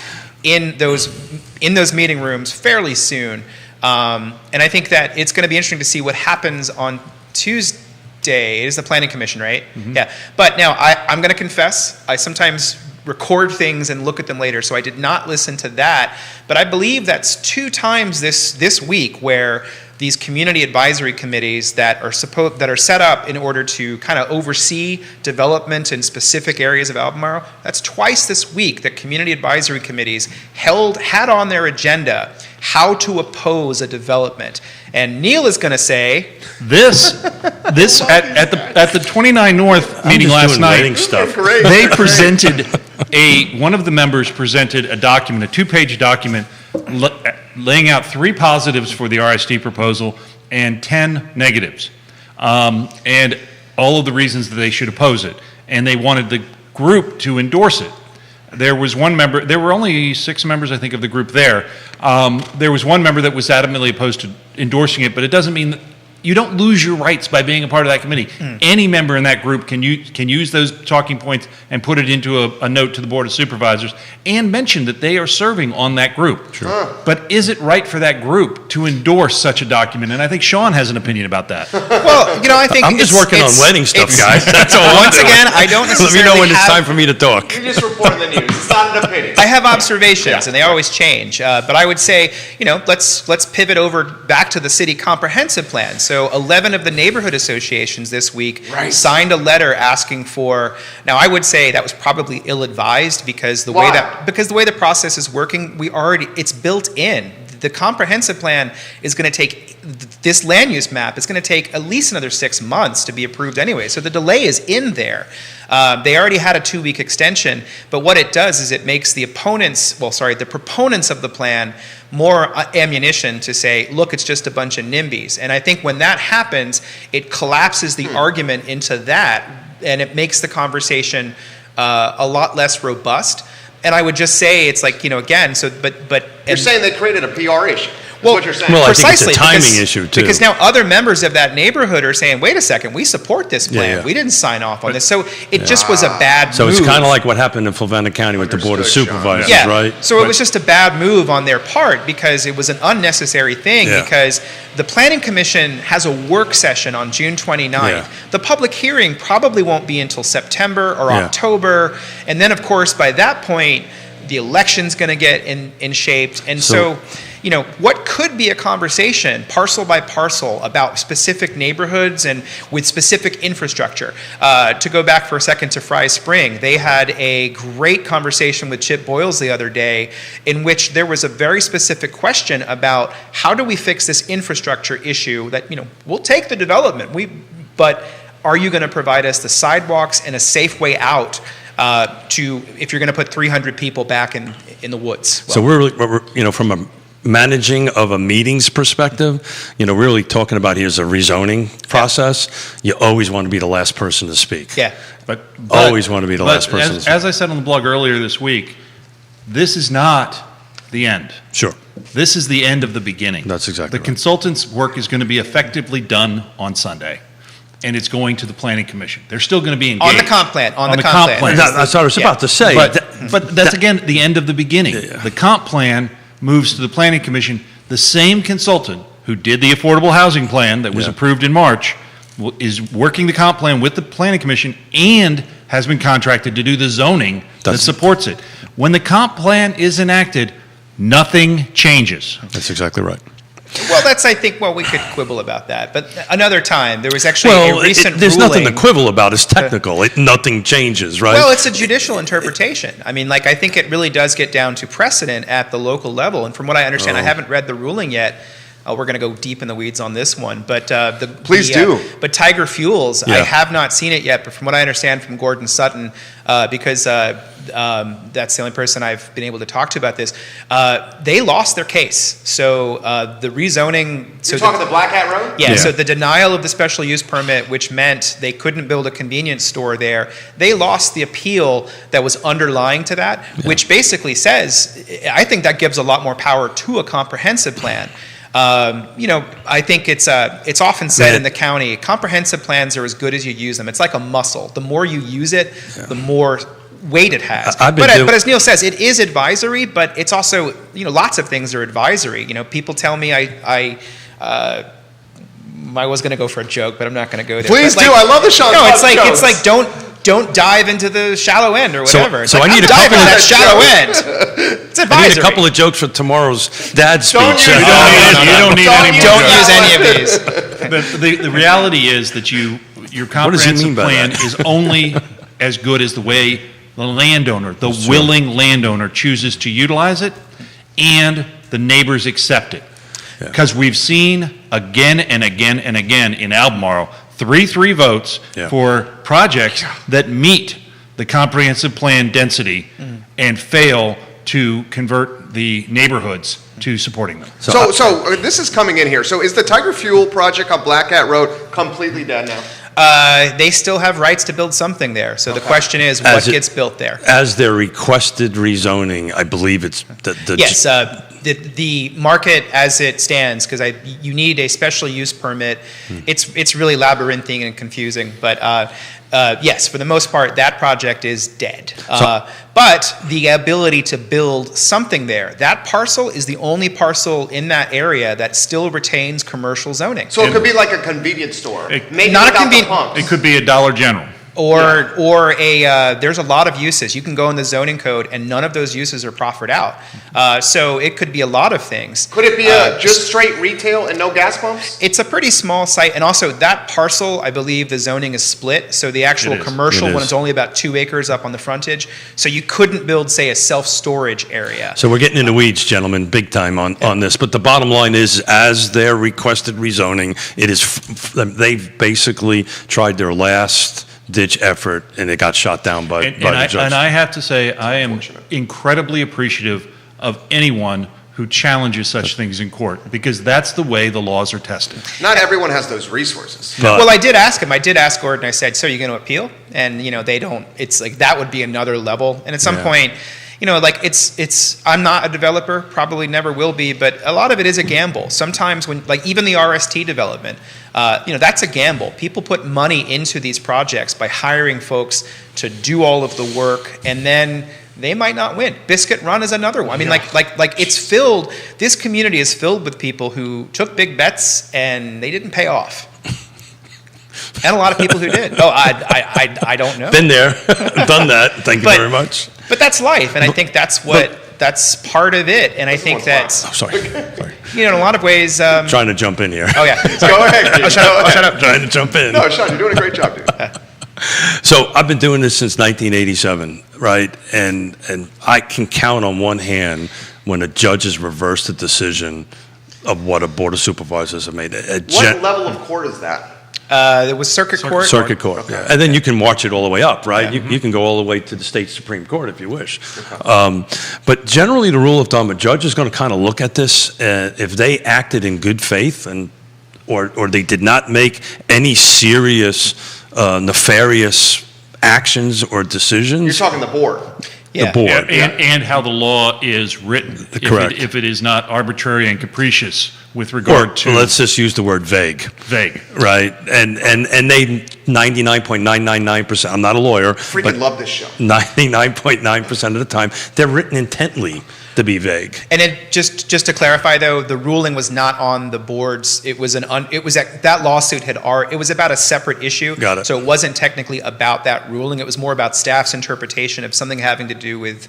in those meeting rooms fairly soon. And I think that it's going to be interesting to see what happens on Tuesday. It is the Planning Commission, right? Mm-hmm. Yeah. But now, I'm going to confess, I sometimes record things and look at them later, so I did not listen to that. But I believe that's 2 times this week where these community advisory committees that are set up in order to kind of oversee development in specific areas of Albemarle, that's twice this week that community advisory committees had on their agenda how to oppose a development. And Neil is going to say this at the 29 North meeting last night. Stuff. They presented one of the members presented a document, a 2-page document, laying out 3 positives for the RSD proposal and 10 negatives, and all of the reasons that they should oppose it. And they wanted the group to endorse it. There was one member, there were only 6 members, I think, of the group there. There was one member that was adamantly opposed to endorsing it, but it doesn't mean that you don't lose your rights by being a part of that committee. Any member in that group can use those talking points and put it into a note to the Board of Supervisors and mention that they are serving on that group. Sure. But is it right for that group to endorse such a document? And I think Sean has an opinion about that. Well, I think I'm just working on wedding stuff, guys. That's all. Once again, I don't necessarily Let me know when it's time for me to talk. You just reported the news. It's not an opinion. I have observations, and they always change. But I would say, let's pivot over back to the city comprehensive plan. So 11 of the neighborhood associations this week signed a letter asking for. Now, I would say that was probably ill-advised because the way the process is working, it's built in. The comprehensive plan is going to take, this land use map is going to take at least another 6 months to be approved anyway. So the delay is in there. They already had a 2-week extension, but what it does is it makes the proponents of the plan more ammunition to say, look, it's just a bunch of NIMBYs. And I think when that happens, it collapses the argument into that, and it makes the conversation a lot less robust. And I would just say it's like, again, You're saying they created a PR issue. Well, what you're saying. Well, precisely, I think it's a timing issue, too. Because now other members of that neighborhood are saying, wait a second, we support this plan. Yeah. We didn't sign off on this. So it just was a bad move. So it's kind of like what happened in Fluvanna County with the Board of Understood, Sean. Supervisors, Yeah. right? So it was just a bad move on their part because it was an unnecessary thing because the Planning Commission has a work session on June 29th. Yeah. The public hearing probably won't be until September or October. And then, of course, by that point, the election's going to get in shaped. And so what could be a conversation, parcel by parcel, about specific neighborhoods and with specific infrastructure. To go back for a second to Fry Spring, they had a great conversation with Chip Boyles the other day in which there was a very specific question about how do we fix this infrastructure issue that, we'll take the development, but are you going to provide us the sidewalks and a safe way out if you're going to put 300 people back in the woods? So we're from a managing of a meetings perspective, really talking about here's a rezoning process. You always want to be the last person to speak. Yeah. But always want to be the last person to speak. As I said on the blog earlier this week, this is not the end. Sure. This is the end of the beginning. That's exactly The right. consultant's work is going to be effectively done on Sunday, and it's going to the Planning Commission. They're still going to be engaged. On the comp plan. On the comp comp plan. plan. That's what I was about to say. But that's, again, the end of the beginning. Yeah. The comp plan moves to the Planning Commission. The same consultant who did the affordable housing plan that was approved in March is working the comp plan with the Planning Commission and has been contracted to do the zoning that supports it. When the comp plan is enacted, nothing changes. That's exactly right. Well, I think, we could quibble about that. But another time, there was actually a recent there's ruling. nothing to quibble about. It's technical. Nothing changes, right? Well, it's a judicial interpretation. I mean, I think it really does get down to precedent at the local level. And from what I understand, I haven't read the ruling yet. We're going to go deep in the weeds on this one, but Please do. But Tiger Fuels, I Yeah. have not seen it yet, but from what I understand from Gordon Sutton, because that's the only person I've been able to talk to about this, they lost their case. So the rezoning. You're talking the Black Hat Road? Yeah, Yeah. so the denial of the special use permit, which meant they couldn't build a convenience store there, they lost the appeal that was underlying to that, which basically says, I think that gives a lot more power to a comprehensive plan. I think it's often said in the county, comprehensive plans are as good as you use them. It's like a muscle. The more you use it, the more weight it has. But as Neil says, it is advisory, but it's also, lots of things are advisory. People tell me I was going to go for a joke, but I'm not going to go there. Please But do. I love the Sean No, Todd it's like jokes. don't dive into the shallow end or whatever. So It's I need a dive couple into of that shallow end. It's I advisory. need a couple of jokes for tomorrow's dad's speech. Don't use You don't need any more Don't jokes. use any of these. But the reality is that your does he comprehensive mean by plan that? is only as good as the way the landowner, the willing landowner, chooses to utilize it, and the neighbors accept it. Because we've seen again and again and again in Albemarle 3-3 votes for projects that meet the comprehensive plan density and fail to convert the neighborhoods to supporting them. So this is coming in here. So is the Tiger Fuel project on Black Hat Road completely dead now? They still have rights to build something there. So the question is, what gets built there? As their requested rezoning, I believe it's Yes, the market as it stands, because you need a special use permit. It's really labyrinthine and confusing, but yes, for the most part, that project is dead. But the ability to build something there, that parcel is the only parcel in that area that still retains commercial zoning. So it could be like a convenience store. Maybe not a without the conven- pumps. It could be a Dollar General. Or there's a lot of uses. You can go in the zoning code and none of those uses are proffered out. So it could be a lot of things. Could it be just straight retail and no gas pumps? It's a pretty small site, and also that parcel, I believe the zoning is split, so the actual It is. commercial It one is. is only about 2 acres up on the frontage, so you couldn't build, say, a self-storage area. So we're getting in the weeds, gentlemen, big time on this. But the bottom line is, as their requested rezoning, it is they've basically tried their last ditch effort, and it got shot down by the judge. And I have to say, I am incredibly appreciative of anyone who challenges such things in court, because that's the way the laws are tested. Not everyone has those resources. But- Well, I did ask Gordon, I said, so are you going to appeal? And, they don't, it's like, that would be another level. And at some point, I'm not a developer, probably never will be, but a lot of it is a gamble. Sometimes when, like even the RST development, that's a gamble. People put money into these projects by hiring folks to do all of the work, and then they might not win. Biscuit Run is another one. I mean, like it's filled, this community is filled with people who took big bets and they didn't pay off. And a lot of people who did. Oh, I don't know. Been there, done that. Thank you very much. But that's life, and I think that's part of it. And I think that's, Oh, sorry. in a lot of ways. Trying to jump in here. Oh yeah. Go ahead. Oh, shut up. Trying to jump in. No, Sean, you're doing a great job, dude. So I've been doing this since 1987, right? And I can count on one hand when a judge has reversed a decision of what a board of supervisors have made. What level of court is that? It was circuit court. Circuit court, Okay. yeah. And then you can march it all the way up, right? You can go all the way to the state Supreme Court if you wish. But generally, the rule of thumb, a judge is going to kind of look at this. If they acted in good faith or they did not make any serious nefarious actions or decisions. You're talking the board. Yeah. The board. And how the law is written. Correct. If it is not arbitrary and capricious with Or regard to let's just use the word vague. vague. Right, and they 99.999%. I'm not a lawyer, Freaking but love this show. 99.9% of the time they're written intently to be vague. And it, just to clarify, though, the ruling was not on the boards. It was that lawsuit it was about a separate issue. Got it. So it wasn't technically about that ruling. It was more about staff's interpretation of something having to do with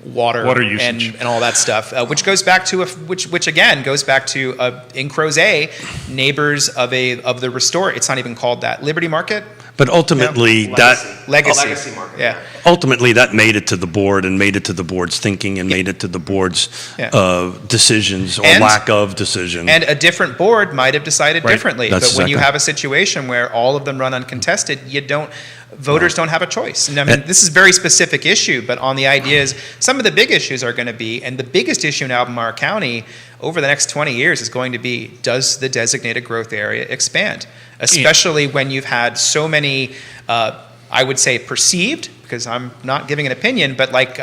water usage. and all that stuff, which goes back to which again goes back to in Crozet, neighbors of the restore. It's not even called that, Liberty Market. But ultimately, Legacy market. Yeah. ultimately that made it to the board and made it to the board's thinking and made it to the board's decisions or lack of decision. And a different board might have decided differently. That's but when you exactly. have a situation where all of them run uncontested, voters don't have a choice. And I mean, this is a very specific issue, but on the idea is some of the big issues are going to be, and the biggest issue in Albemarle County over the next 20 years is going to be, does the designated growth area expand? Especially when you've had so many, I would say perceived, because I'm not giving an opinion, but like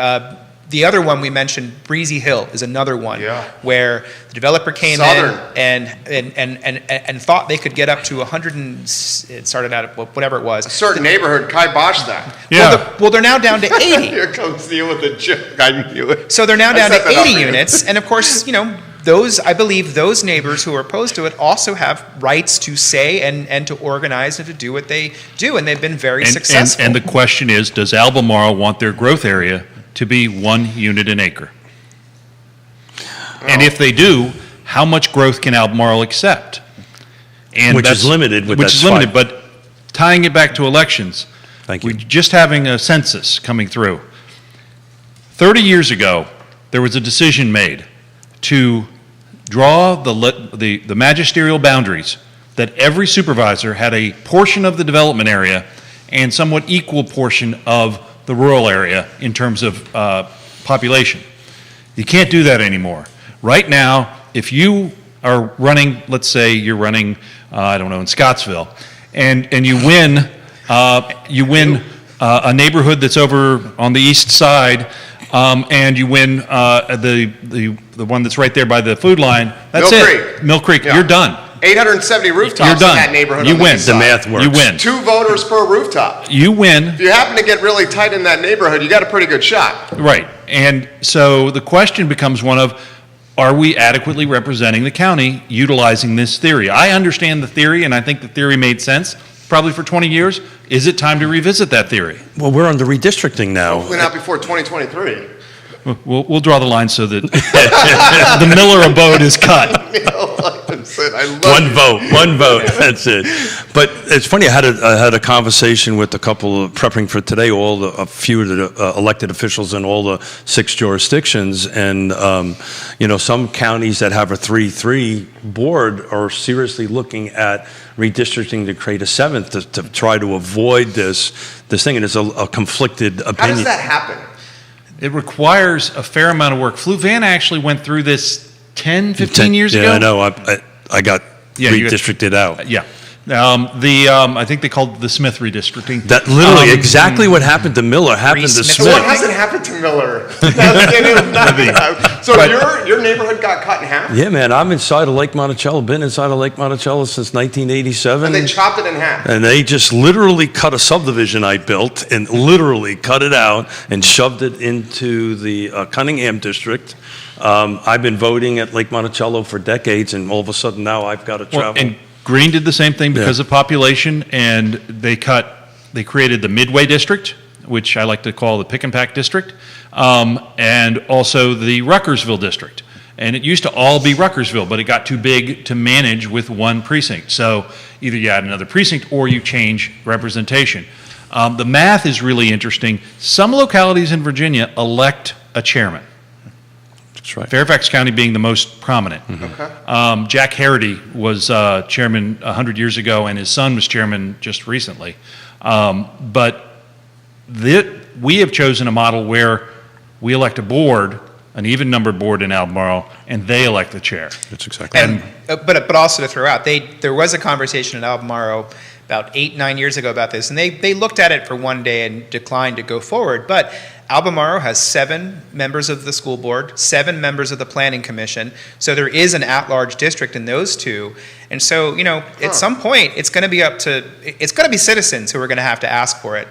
the other one we mentioned, Breezy Hill, is another one where the developer came in and thought they could get up to 100 and it started out at whatever it was. A certain neighborhood kiboshed that. Yeah. Well, they're now down to 80. Here comes Neil with a joke. I knew it. So they're now I down set to that up 80 for you. units, and of course, I believe those neighbors who are opposed to it also have rights to say and to organize and to do what they do, and they've been very successful. And the question is, does Albemarle want their growth area to be 1 unit an acre? And if they do, how much growth can Albemarle accept? And Which is limited with Which is that limited, but tying it back to elections, Thank you. we're just having a census coming through. 30 years ago, there was a decision made to draw the magisterial boundaries that every supervisor had a portion of the development area and somewhat equal portion of the rural area in terms of population. You can't do that anymore. Right now, if you are running, let's say you're running, in Scottsville, and you win a neighborhood that's over on the east side, and you win the one that's right there by the food line. That's Mill it. Creek. Mill Creek. Yeah. You're done. 870 rooftops You're done. in that neighborhood. You on the win. east The side. math works. You win. 2 voters per rooftop. You win. If you happen to get really tight in that neighborhood, you got a pretty good shot. Right. And so the question becomes one of, are we adequately representing the county utilizing this theory? I understand the theory, and I think the theory made sense probably for 20 years. Is it time to revisit that theory? Well, we're under redistricting now. Hopefully not before 2023. We'll draw the line so that the Miller abode is cut. I love One vote. That's it. But it's funny. I had a conversation with a couple of prepping for today. A few of the elected officials in all the 6 jurisdictions, and some counties that have a 3-3 board are seriously looking at redistricting to create a 7th to try to avoid this thing. And it's a conflicted opinion. How does that happen? It requires a fair amount of work. Fluvanna actually went through this 10, 15 years ago. Yeah, I know. I got you got- redistricted out. Yeah. I think they called it the Smith redistricting. That literally exactly what happened to Miller happened to Smith. So what Smith. hasn't happened to Miller? So your neighborhood got cut in half? Yeah, man. I'm inside of Lake Monticello. Been inside of Lake Monticello since 1987. And they chopped it in half. And they just literally cut a subdivision I built and literally cut it out and shoved it into the Cunningham district. I've been voting at Lake Monticello for decades, and all of a sudden now I've got to travel. And Greene did the same thing because of population, and they created the Midway District, which I like to call the Pick and Pack District, and also the Ruckersville District. And it used to all be Ruckersville, but it got too big to manage with one precinct. So either you add another precinct or you change representation. The math is really interesting. Some localities in Virginia elect a chairman. That's right. Fairfax County being the most prominent. Okay. Jack Harrity was chairman 100 years ago, and his son was chairman just recently. But we have chosen a model where we elect a board, an even-numbered board in Albemarle, and they elect the chair. That's exactly. And but also to throw out, there was a conversation in Albemarle about 8-9 years ago about this, and they looked at it for one day and declined to go forward. But Albemarle has 7 members of the school board, 7 members of the planning commission, so there is an at-large district in those 2. And so, at some point, it's going to be citizens who are going to have to ask for it.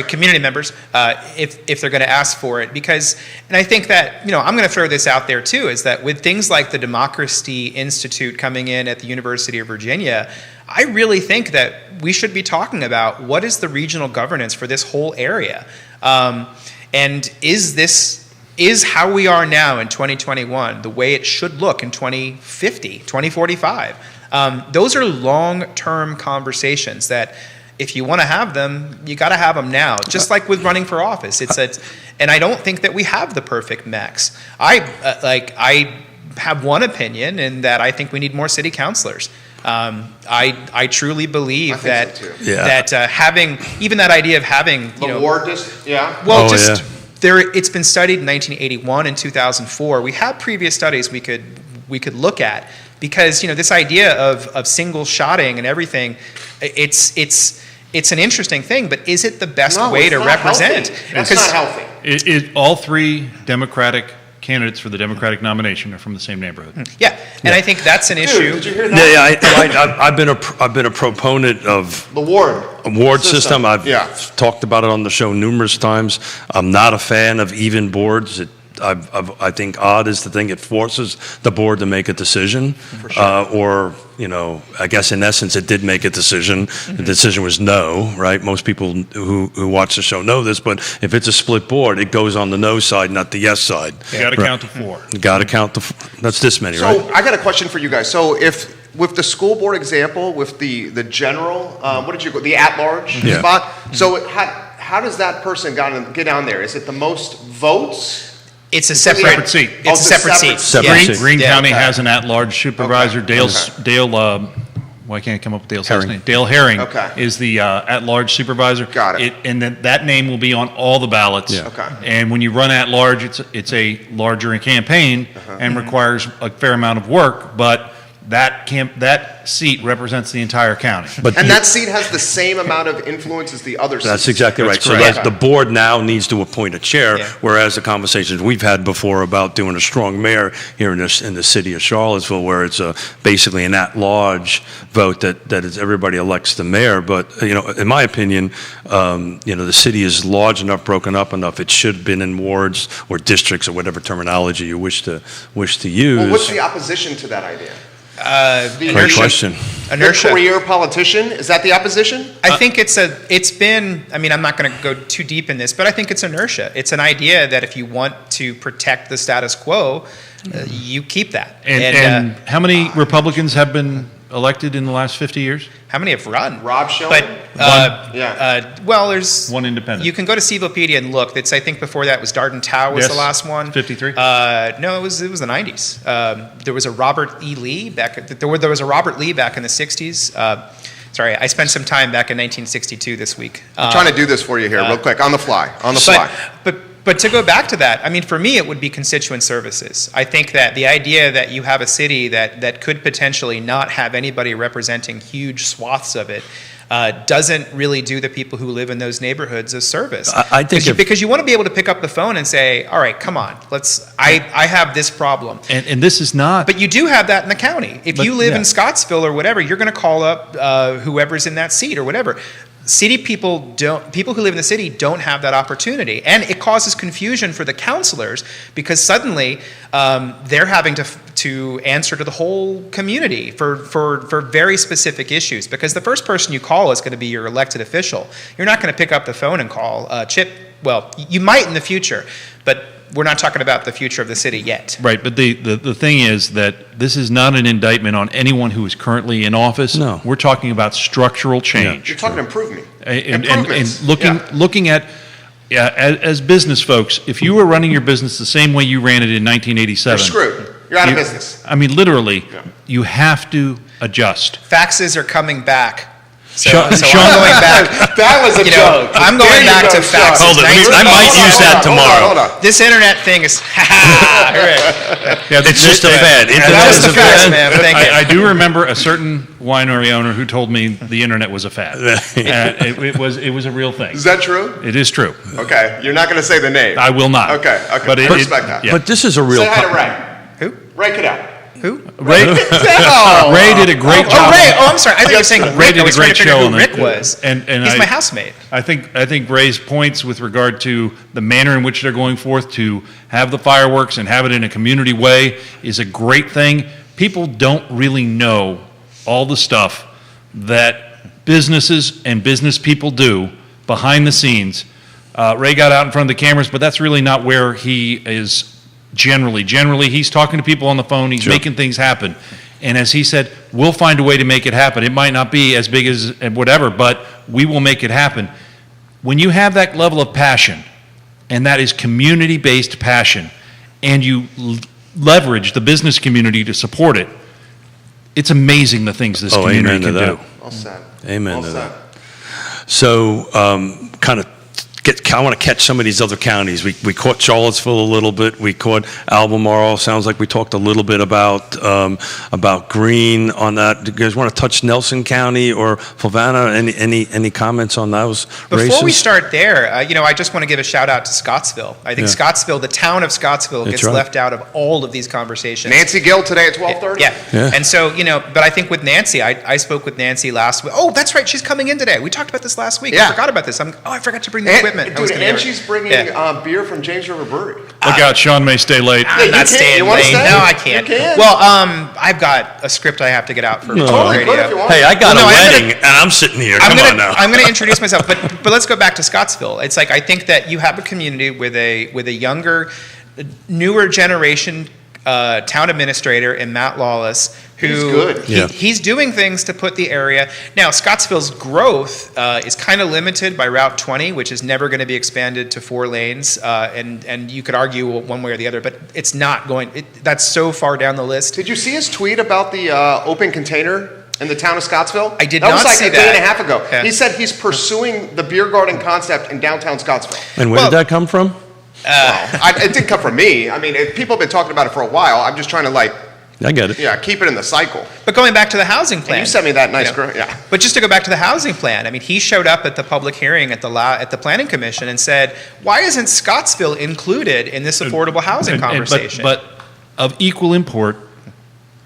Community members, if they're going to ask for it. And I think that, I'm going to throw this out there too, is that with things like the Democracy Institute coming in at the University of Virginia, I really think that we should be talking about what is the regional governance for this whole area. And is how we are now in 2021 the way it should look in 2050, 2045? Those are long-term conversations that if you want to have them, you got to have them now. Just like with running for office, and I don't think that we have the perfect mix. I have one opinion in that I think we need more city councilors. I truly believe that so too. having even that idea of having The ward district, yeah. well, it's been studied in 1981 and 2004. We have previous studies we could look at, because this idea of single shotting and everything, it's an interesting thing, but is it the best way to represent? That's not healthy. All three Democratic candidates for the Democratic nomination are from the same neighborhood. Yeah, and I think that's an issue. Did you hear that? I've been a proponent of The ward system. I've Yeah. talked about it on the show numerous times. I'm not a fan of even boards. I think odd is the thing. It forces the board to make a decision, or I guess in essence it did make a decision. The decision was no, right? Most people who watch the show know this, but if it's a split board, it goes on the no side, not the yes side. You got to count to four. Got to count that's this many, So right? I got a question for you guys. So if with the school board example, with the general, what did you go? The at-large Yeah. spot. So how does that person get down there? Is it the most votes? It's a Separate seat. It's a separate seat. Separate Yeah. seat. Green Yeah. County has an at-large supervisor. Dale, why can't I come up with Dale's last Herring. name? Dale Herring Okay. is the at-large supervisor. Got it. And that name will be on all the ballots. Yeah. Okay. And when you run at-large, it's a larger campaign and requires a fair amount of work, but that seat represents the entire county. But And that seat has the same amount of influence as the other seats. That's exactly right. That's So correct. that the board now needs to appoint a chair, Yeah. whereas the conversations we've had before about doing a strong mayor here in the city of Charlottesville, where it's basically an at-large vote that is everybody elects the mayor. But in my opinion, the city is large enough, broken up enough. It should have been in wards or districts or whatever terminology you wish to use. Well, what's the opposition to that idea? The Great question. The Inertia. career politician, is that the opposition? I think it's been, I mean, I'm not going to go too deep in this, but I think it's inertia. It's an idea that if you want to protect the status quo, you keep that. And how many Republicans have been elected in the last 50 years? How many have run? Rob Schilling? But, Yeah. well, there's One independent. You can go to Cevopedia and look. I think before that was Darden Tao was Yes. the last one. 53? No, it was the 90s. There was a Robert E. Lee there was a Robert Lee back in the 60s. Sorry, I spent some time back in 1962 this week. I'm trying to do this for you here, real quick, on the fly. But to go back to that, I mean, for me, it would be constituent services. I think that the idea that you have a city that could potentially not have anybody representing huge swaths of it doesn't really do the people who live in those neighborhoods a service. I think because you want to be able to pick up the phone and say, all right, come on, I have this problem. And this is not. But you do have that in the county. If But, you live yeah. in Scottsville or whatever, you're going to call up whoever's in that seat or whatever. People who live in the city don't have that opportunity. And it causes confusion for the counselors because suddenly they're having to answer to the whole community for very specific issues. Because the first person you call is going to be your elected official. You're not going to pick up the phone and call Chip. Well, you might in the future, but we're not talking about the future of the city yet. Right, but the thing is that this is not an indictment on anyone who is currently in office. No. We're talking about structural change. You're talking improvement. And Improvements. looking at, as business folks, if you were running your business the same way you ran it in 1987. You're screwed. You're out of business. I mean, literally, Yeah. you have to adjust. Faxes are coming back. So Sean- I'm going back. That was a joke. I'm going There you back go, to Sean. faxes. Hold it, I might use that tomorrow. Hold on. This internet thing is. It's just a fad. That was the fax, man. Thank you. I do remember a certain winery owner who told me the internet was a fad. It was a real thing. Is that true? It is true. Okay. You're not going to say the name. I will not. Okay. But I respect that. yeah. But this is a real. Say hi to Ray. Who? Ray Cadell. Who? Ray, Oh. Ray did a great Oh, job. Ray. Oh, I'm sorry. I thought you were saying Rick. Ray did I a was trying great to figure show out on who it. Rick was. And He's my housemate. I think Ray's points with regard to the manner in which they're going forth to have the fireworks and have it in a community way is a great thing. People don't really know all the stuff that businesses and business people do behind the scenes. Ray got out in front of the cameras, but that's really not where he is generally. Generally, he's talking to people on the phone. He's Sure. making things happen. And as he said, we'll find a way to make it happen. It might not be as big as whatever, but we will make it happen. When you have that level of passion, and that is community-based passion, and you leverage the business community to support it, it's amazing the things this community can do. Well said. Amen Well to said. that. So, I want to catch some of these other counties. We caught Charlottesville a little bit. We caught Albemarle. Sounds like we talked a little bit about Greene on that. Do you guys want to touch Nelson County or Fluvanna? Any comments on those races? Before we start there, I just want to give a shout out to Scottsville. I think Scottsville, the town of Scottsville, gets left out of all of these conversations. Nancy Gill today at 12:30. Yeah. And so, but I think with Nancy, I spoke with Nancy last week. Oh, that's right. She's coming in today. We talked about this last week. Yeah. I forgot about this. I forgot to bring the equipment. Dude, and she's bringing beer from James River Brewery. Look out, Sean may stay late. I'm you not can't. staying You wanna late. stay? No, I can't. You can. Well, I've got a script I have to get out for Totally radio. good if you want. Hey, I got Well, a no, I'm wedding, and I'm sitting here. Come on now. I'm going to introduce myself, but let's go back to Scottsville. It's like I think that you have a community with a younger, newer generation town administrator in Matt Lawless, who He's good. He's doing things to put the area. Now, Scottsville's growth is kind of limited by Route 20, which is never going to be expanded to 4 lanes, and you could argue one way or the other, but it's not going. That's so far down the list. Did you see his tweet about the open container in the town of Scottsville? I did that not was like see a day that. and a half ago. Yeah. He said he's pursuing the beer garden concept in downtown Scottsville. And where did that come from? It didn't come from me. I mean, people have been talking about it for a while. I'm just trying to I get it. keep it in the cycle. But going back to the housing plan. And you sent me that nice girl. Yeah. But just to go back to the housing plan, I mean, he showed up at the public hearing at the Planning Commission and said, "Why isn't Scottsville included in this affordable housing conversation?" But of equal import,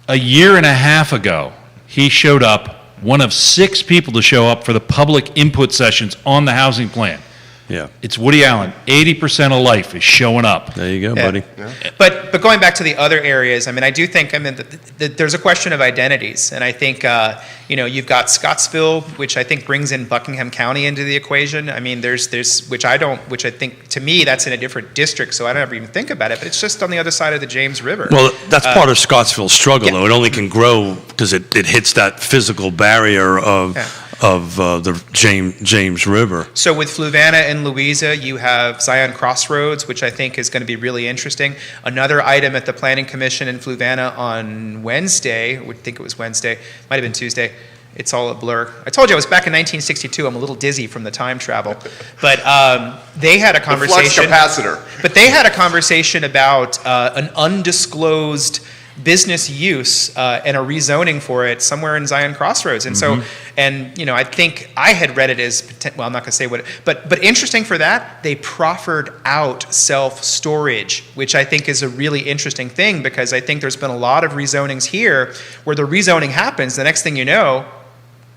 a year and a half ago, he showed up, one of 6 people to show up for the public input sessions on the housing plan. Yeah. It's Woody Allen. 80% of life is showing up. There you go, Yeah. buddy. But going back to the other areas, I mean, I do think there's a question of identities, and I think you've got Scottsville, which I think brings in Buckingham County into the equation. I mean, there's which I think to me that's in a different district, so I don't ever even think about it. But it's just on the other side of the James River. Well, that's part of Scottsville's struggle, though. It only can grow because it hits that physical barrier of the James River. So with Fluvanna and Louisa, you have Zion Crossroads, which I think is going to be really interesting. Another item at the Planning Commission in Fluvanna on Wednesday, I would think it was Wednesday, might have been Tuesday. It's all a blur. I told you I was back in 1962. I'm a little dizzy from the time travel. But they had a conversation. The flux capacitor. But they had a conversation about an undisclosed business use and a rezoning for it somewhere in Zion Crossroads. And so, I think I had read it as, well, I'm not going to say what, but interesting for that, they proffered out self-storage, which I think is a really interesting thing because I think there's been a lot of rezonings here where the rezoning happens, the next thing you know,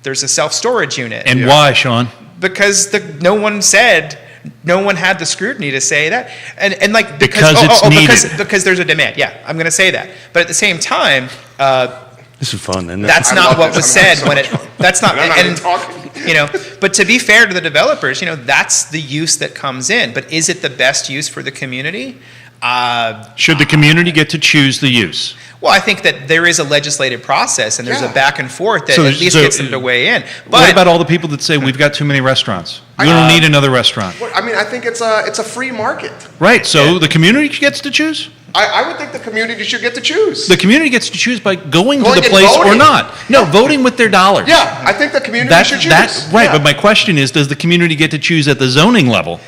there's a self-storage unit. And why, Sean? Because no one had the scrutiny to say that, and like because there's a demand. Yeah, I'm going to say that. But at the same time, This is fun, isn't it? that's not what was said when it. That's not. I'm not even And talking. but to be fair to the developers, that's the use that comes in. But is it the best use for the community? Should the community get to choose the use? Well, I think that there is a legislative process and there's Yeah. a back and forth that So at least gets them to weigh in. But What about all the people that say we've got too many restaurants? We don't need another restaurant. I mean, I think it's a free market. Right, so the community gets to choose? I would think the community should get to choose. The community gets to choose by going to Going the and place or voting. not. No, voting with their dollars. Yeah, I think the community should choose. Right, Yeah. but my question is, does the community get to choose at the zoning level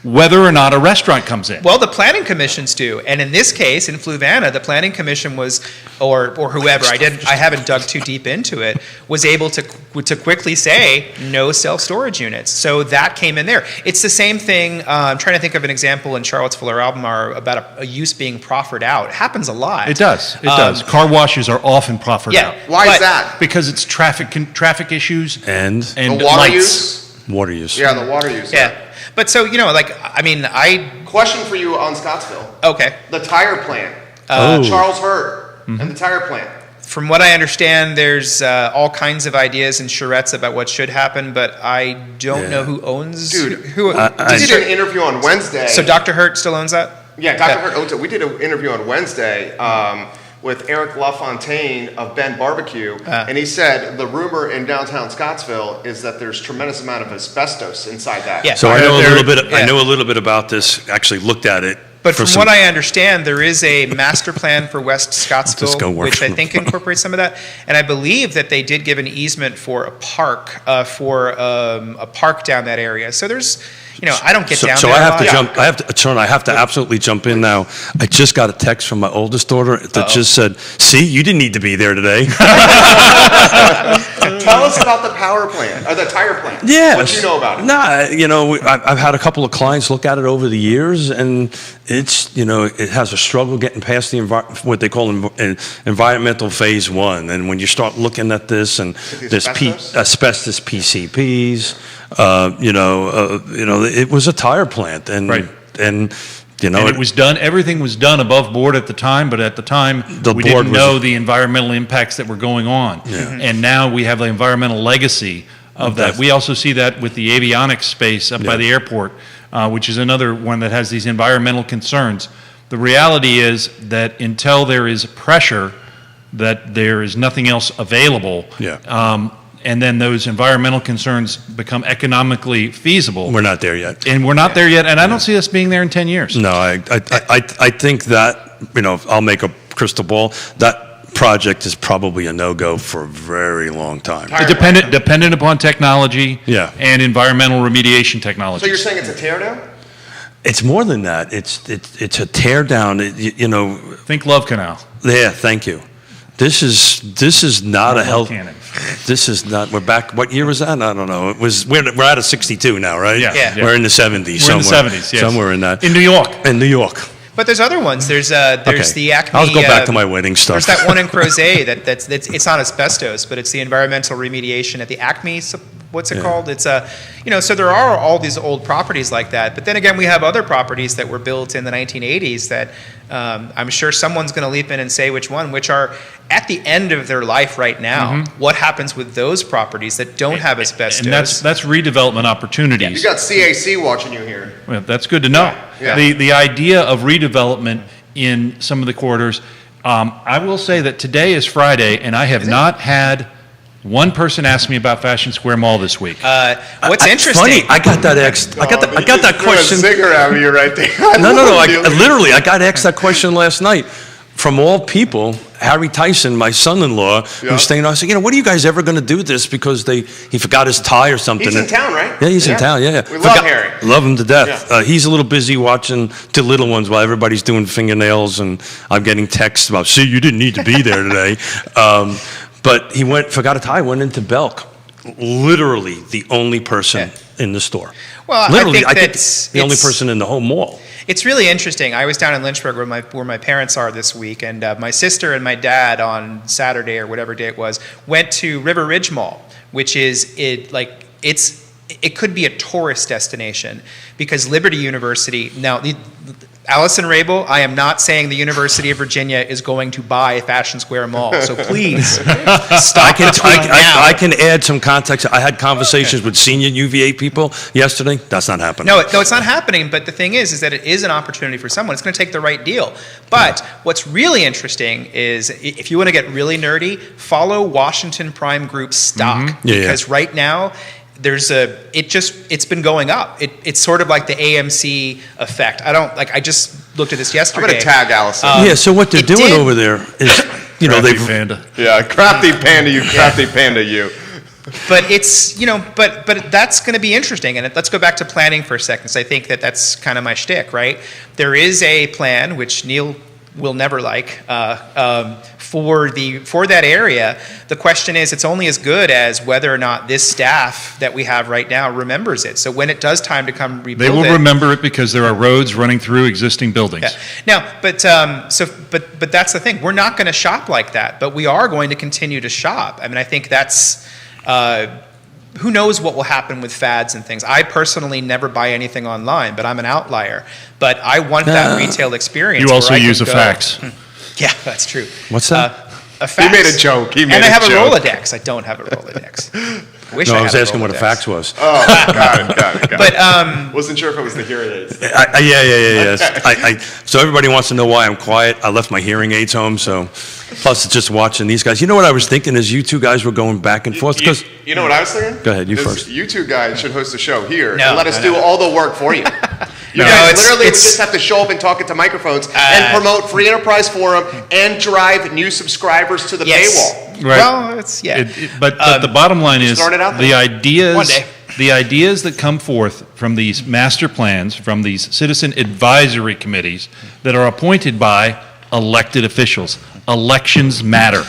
whether or not a restaurant comes in? Well, the planning commissions do, and in this case, in Fluvanna, the planning commission was, or whoever, I haven't dug too deep into it, was able to quickly say no self-storage units. So that came in there. It's the same thing. I'm trying to think of an example in Charlottesville or Albemarle about a use being proffered out. It happens a lot. It does. It does. Car washes are often proffered out Why but- is that? because it's traffic issues And and The water lights. use? water use. Yeah, the water use. Yeah, but so Question for you on Scottsville. okay. The tire plant. Oh. Charles Hurt and the tire plant. From what I understand, there's all kinds of ideas and charrettes about what should happen, but I don't know who owns. Dude, who We did did an interview on Wednesday. So Dr. Hurt still owns that? Yeah, Dr. Hurt owns it. We did an interview on Wednesday with Eric LaFontaine of Ben Barbecue, and he said the rumor in downtown Scottsville is that there's tremendous amount of asbestos inside that. Yeah. So I know a little bit. I know a little bit about this. Actually, looked at it. But from what I understand, there is a master plan for West Scottsville, which I think incorporates some of that. And I believe that they did give an easement for a park, down that area. So there's, I don't get down there. So I have to jump. I have to absolutely jump in now. I just got a text from my oldest daughter that just said, "See, you didn't need to be there today." Tell us about the power plant or the tire plant. Yeah, what you know about it? I've had a couple of clients look at it over the years, and it's it has a struggle getting past the what they call environmental phase 1. And when you start looking at this, and there's asbestos PCPs, it was a tire plant, and right. and it was done. Everything was done above board at the time, but at the time we didn't know the environmental impacts that were going on. Yeah. And now we have the environmental legacy of that. We also see that with the avionics space up by the airport, which is another one that has these environmental concerns. The reality is that until there is pressure, that there is nothing else available. Yeah. And then those environmental concerns become economically feasible. We're not there yet. And we're not there yet, and I don't see us being there in 10 years. No, I think that, I'll make a crystal ball, that project is probably a no-go for a very long time. Dependent upon technology and environmental remediation technology. So you're saying it's a teardown? It's more than that. It's a teardown. Think Love Canal. Yeah, thank you. This is not a health. This is not. We're back. What year was that? I don't know. We're out of 62 now, right? Yeah. We're in the 70s. We're in the 70s. Yes. Somewhere in that. In New York. In New York. But there's other ones. There's the Acme. I'll go back to my wedding stuff. There's that one in Crozet that's it's not asbestos, but it's the environmental remediation at the Acme. What's it called? It's so there are all these old properties like that. But then again, we have other properties that were built in the 1980s that I'm sure someone's going to leap in and say which are at the end of their life right now. Mm-hmm. What happens with those properties that don't have asbestos? And that's redevelopment opportunities. You got CAC watching you here. Well, that's good to know. Yeah. The idea of redevelopment in some of the corridors. I will say that today is Friday, and I have not had one person ask me about Fashion Square Mall this week. What's interesting? Funny, I got that I got that question. A zinger out of you right there. No. I got asked that question last night from all people. Harry Tyson, my son-in-law, who's staying. I said, what are you guys ever going to do this? Because he forgot his tie or something. He's in town, right? Yeah, he's in town. Yeah. We love Harry. Love him to death. Yeah. He's a little busy watching the little ones while everybody's doing fingernails, and I'm getting texts about, see, you didn't need to be there today. But he forgot a tie, went into Belk. Literally the only person in the store. Well, literally, I think the only person in the whole mall. It's really interesting. I was down in Lynchburg where my parents are this week, and my sister and my dad on Saturday or whatever day it was went to River Ridge Mall, which is it could be a tourist destination because Liberty University now. Allison Rabel, I am not saying the University of Virginia is going to buy Fashion Square Mall, so please stop the tweet now. I can add some context. I had conversations with senior UVA people yesterday. That's not happening. No, it's not happening, but the thing is that it is an opportunity for someone. It's going to take the right deal. But what's really interesting is if you want to get really nerdy, follow Washington Prime Group stock because right now it's been going up. It's sort of like the AMC effect. I just looked at this yesterday. I'm going to tag Allison. So what they're doing over there is, Crafty Panda. Yeah, crafty panda, you crafty panda, you. But it's, but that's going to be interesting. And let's go back to planning for a second. So I think that's kind of my shtick, right? There is a plan, which Neil will never like, for that area. The question is, it's only as good as whether or not this staff that we have right now remembers it. So when it does time to come rebuild they will remember it because there are roads running through existing buildings. Yeah. Now, but that's the thing. We're not going to shop like that, but we are going to continue to shop. I mean, I think that's. Who knows what will happen with fads and things. I personally never buy anything online, but I'm an outlier. But I want that retail experience. You also use a fax. Yeah, that's true. What's that? A fax. He made a joke. And I have a Rolodex. I don't have a Rolodex. Wish No, I had was a asking what a Rolodex. fax was. Oh, got it. But Wasn't sure if it was the hearing aids. Yeah. So everybody wants to know why I'm quiet. I left my hearing aids home, so plus it's just watching these guys. You know what I was thinking as you two guys were going back and forth? Because You know what I was thinking? Go ahead, you Is first. You two guys should host a show here No, and let us no, do no. all the work for you. You No, guys it's- literally would it's- just have to show up and talk into microphones and promote Free Enterprise Forum and drive new subscribers to the yes. paywall. Right. Well, it's But the bottom line is throwing it out the there. One day. ideas that come forth from these master plans, from these citizen advisory committees that are appointed by elected officials. Elections matter.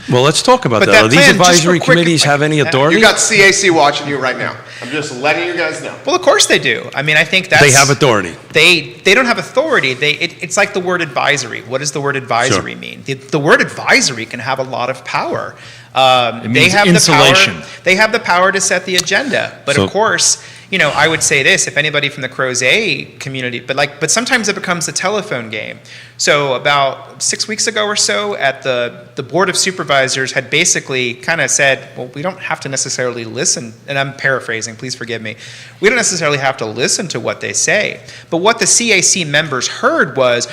well, let's talk about But that. that Do these plan, just advisory real quick, committees have any You authority? got CAC watching you right now. I'm just letting you guys know. Well, of course they do. I mean, I think that's They have authority. They don't have authority. It's like the word advisory. What does the word advisory mean? The word advisory can have a lot of power. They means have insulation. the power. They have the power to set the agenda. But So- of course, I would say this: if anybody from the Crozet community, but sometimes it becomes a telephone game. So about 6 weeks ago or so, at the board of supervisors had basically kind of said, well, we don't have to necessarily listen. And I'm paraphrasing. Please forgive me. We don't necessarily have to listen to what they say. But what the CAC members heard was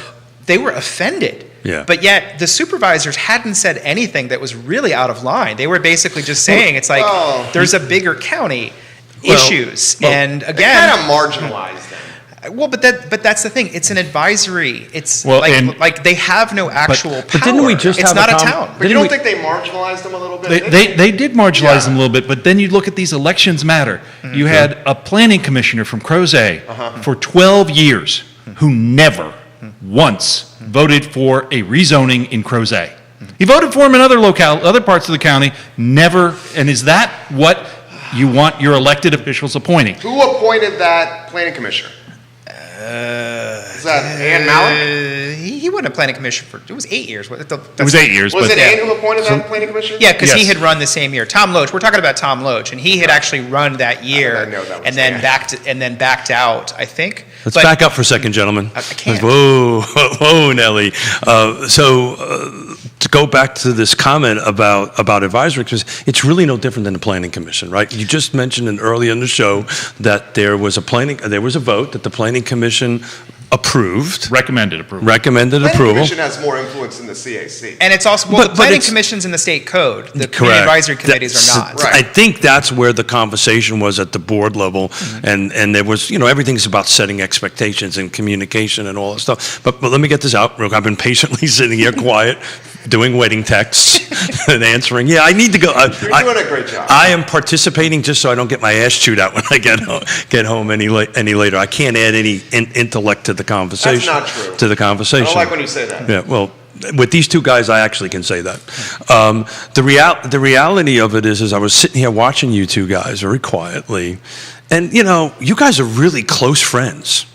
they were offended. Yeah. But yet the supervisors hadn't said anything that was really out of line. They were basically just saying it's like there's a bigger county issues. And They again, kind of marginalized them. well, but that's the thing. It's an advisory. It's Well, and- like they have no actual power. but didn't we just it's have not a a com- town. But you Didn't don't we- think they marginalized them a little bit? They did marginalize Yeah. them a little bit, but then you look at these elections matter. You had a planning commissioner from Crozet for 12 years who never once voted for a rezoning in Crozet. He voted for him in other parts of the county, never. And is that what you want your elected officials appointing? Who appointed that planning commissioner? Is that Ann Mallett? He wasn't a planning commissioner for. It was 8 years. It was 8 years, Was but it Ann who appointed that planning commissioner? Yeah, because he Yes. had run the same year. Tom Loach. We're talking about Tom Loach, and he had actually run that year, I know that was and then Ann. backed out. I think. Let's But- back up for a second, gentlemen. I can't. Whoa, Nelly. To go back to this comment about advisory, because it's really no different than the planning commission, right? You just mentioned earlier in the show that there was a vote that the planning commission approved, recommended approval. recommended Planning approval. commission has more influence than the CAC. And it's also But the planning it's- commission's in the state code. The community Correct. advisory committees That's- are not. Right. I think that's where the conversation was at the board level, and there was, everything's about setting expectations and communication and all that stuff. But let me get this out. I've been patiently sitting here quiet, doing wedding texts and answering. Yeah, I need to go. You're doing a great job. I am participating just so I don't get my ass chewed out when I get home any later. I can't add any intellect to the conversation. That's not true. To the conversation. I don't like when you say that. Yeah, well, with these two guys, I actually can say that. The reality of it is I was sitting here watching you two guys very quietly, and you guys are really close friends,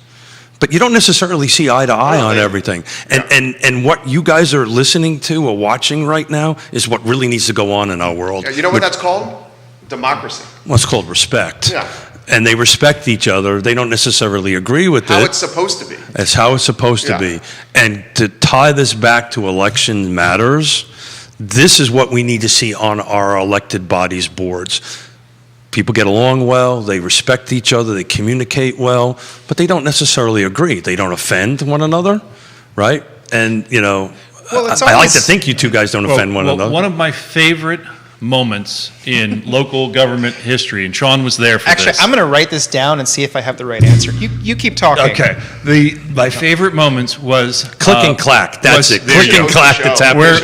but you don't necessarily see eye to eye on everything. And what you guys are listening to or watching right now is what really needs to go on in our world. Yeah, you know what that's called? Democracy. What's called respect. Yeah. And they respect each other. They don't necessarily agree with How it. it's supposed to be. That's how it's supposed to Yeah. be. And to tie this back to election matters, this is what we need to see on our elected bodies' boards. People get along well, they respect each other, they communicate well, but they don't necessarily agree. They don't offend one another, right? And, Well, it's I like always- to think you two guys don't offend one another. One of my favorite moments in local government history, and Sean was there for Actually, this. I'm going to write this down and see if I have the right answer. You keep talking. Okay. My favorite moments was Click and clack, that's it. there Click you and go. clack that's happening.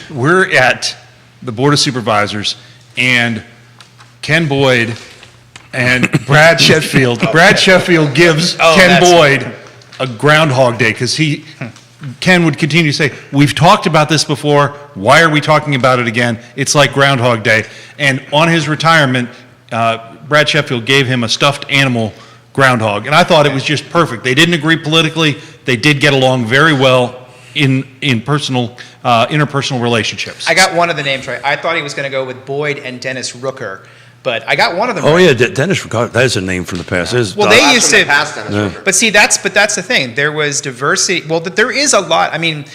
We're at the Board of Supervisors, and Ken Boyd and Brad Sheffield. Brad Sheffield gives Ken that's- Boyd a Groundhog Day because Ken would continue to say, "We've talked about this before. Why are we talking about it again? It's like Groundhog Day." And on his retirement, Brad Sheffield gave him a stuffed animal groundhog, and I thought it was just perfect. They didn't agree politically. They did get along very well in interpersonal relationships. I got one of the names right. I thought he was going to go with Boyd and Dennis Rooker, but I got one of them Oh, right. yeah, Dennis, that is a name from the past. Well, they used to. Past Dennis Rucker. But see, that's the thing. There was diversity. Well, there is a lot. I mean,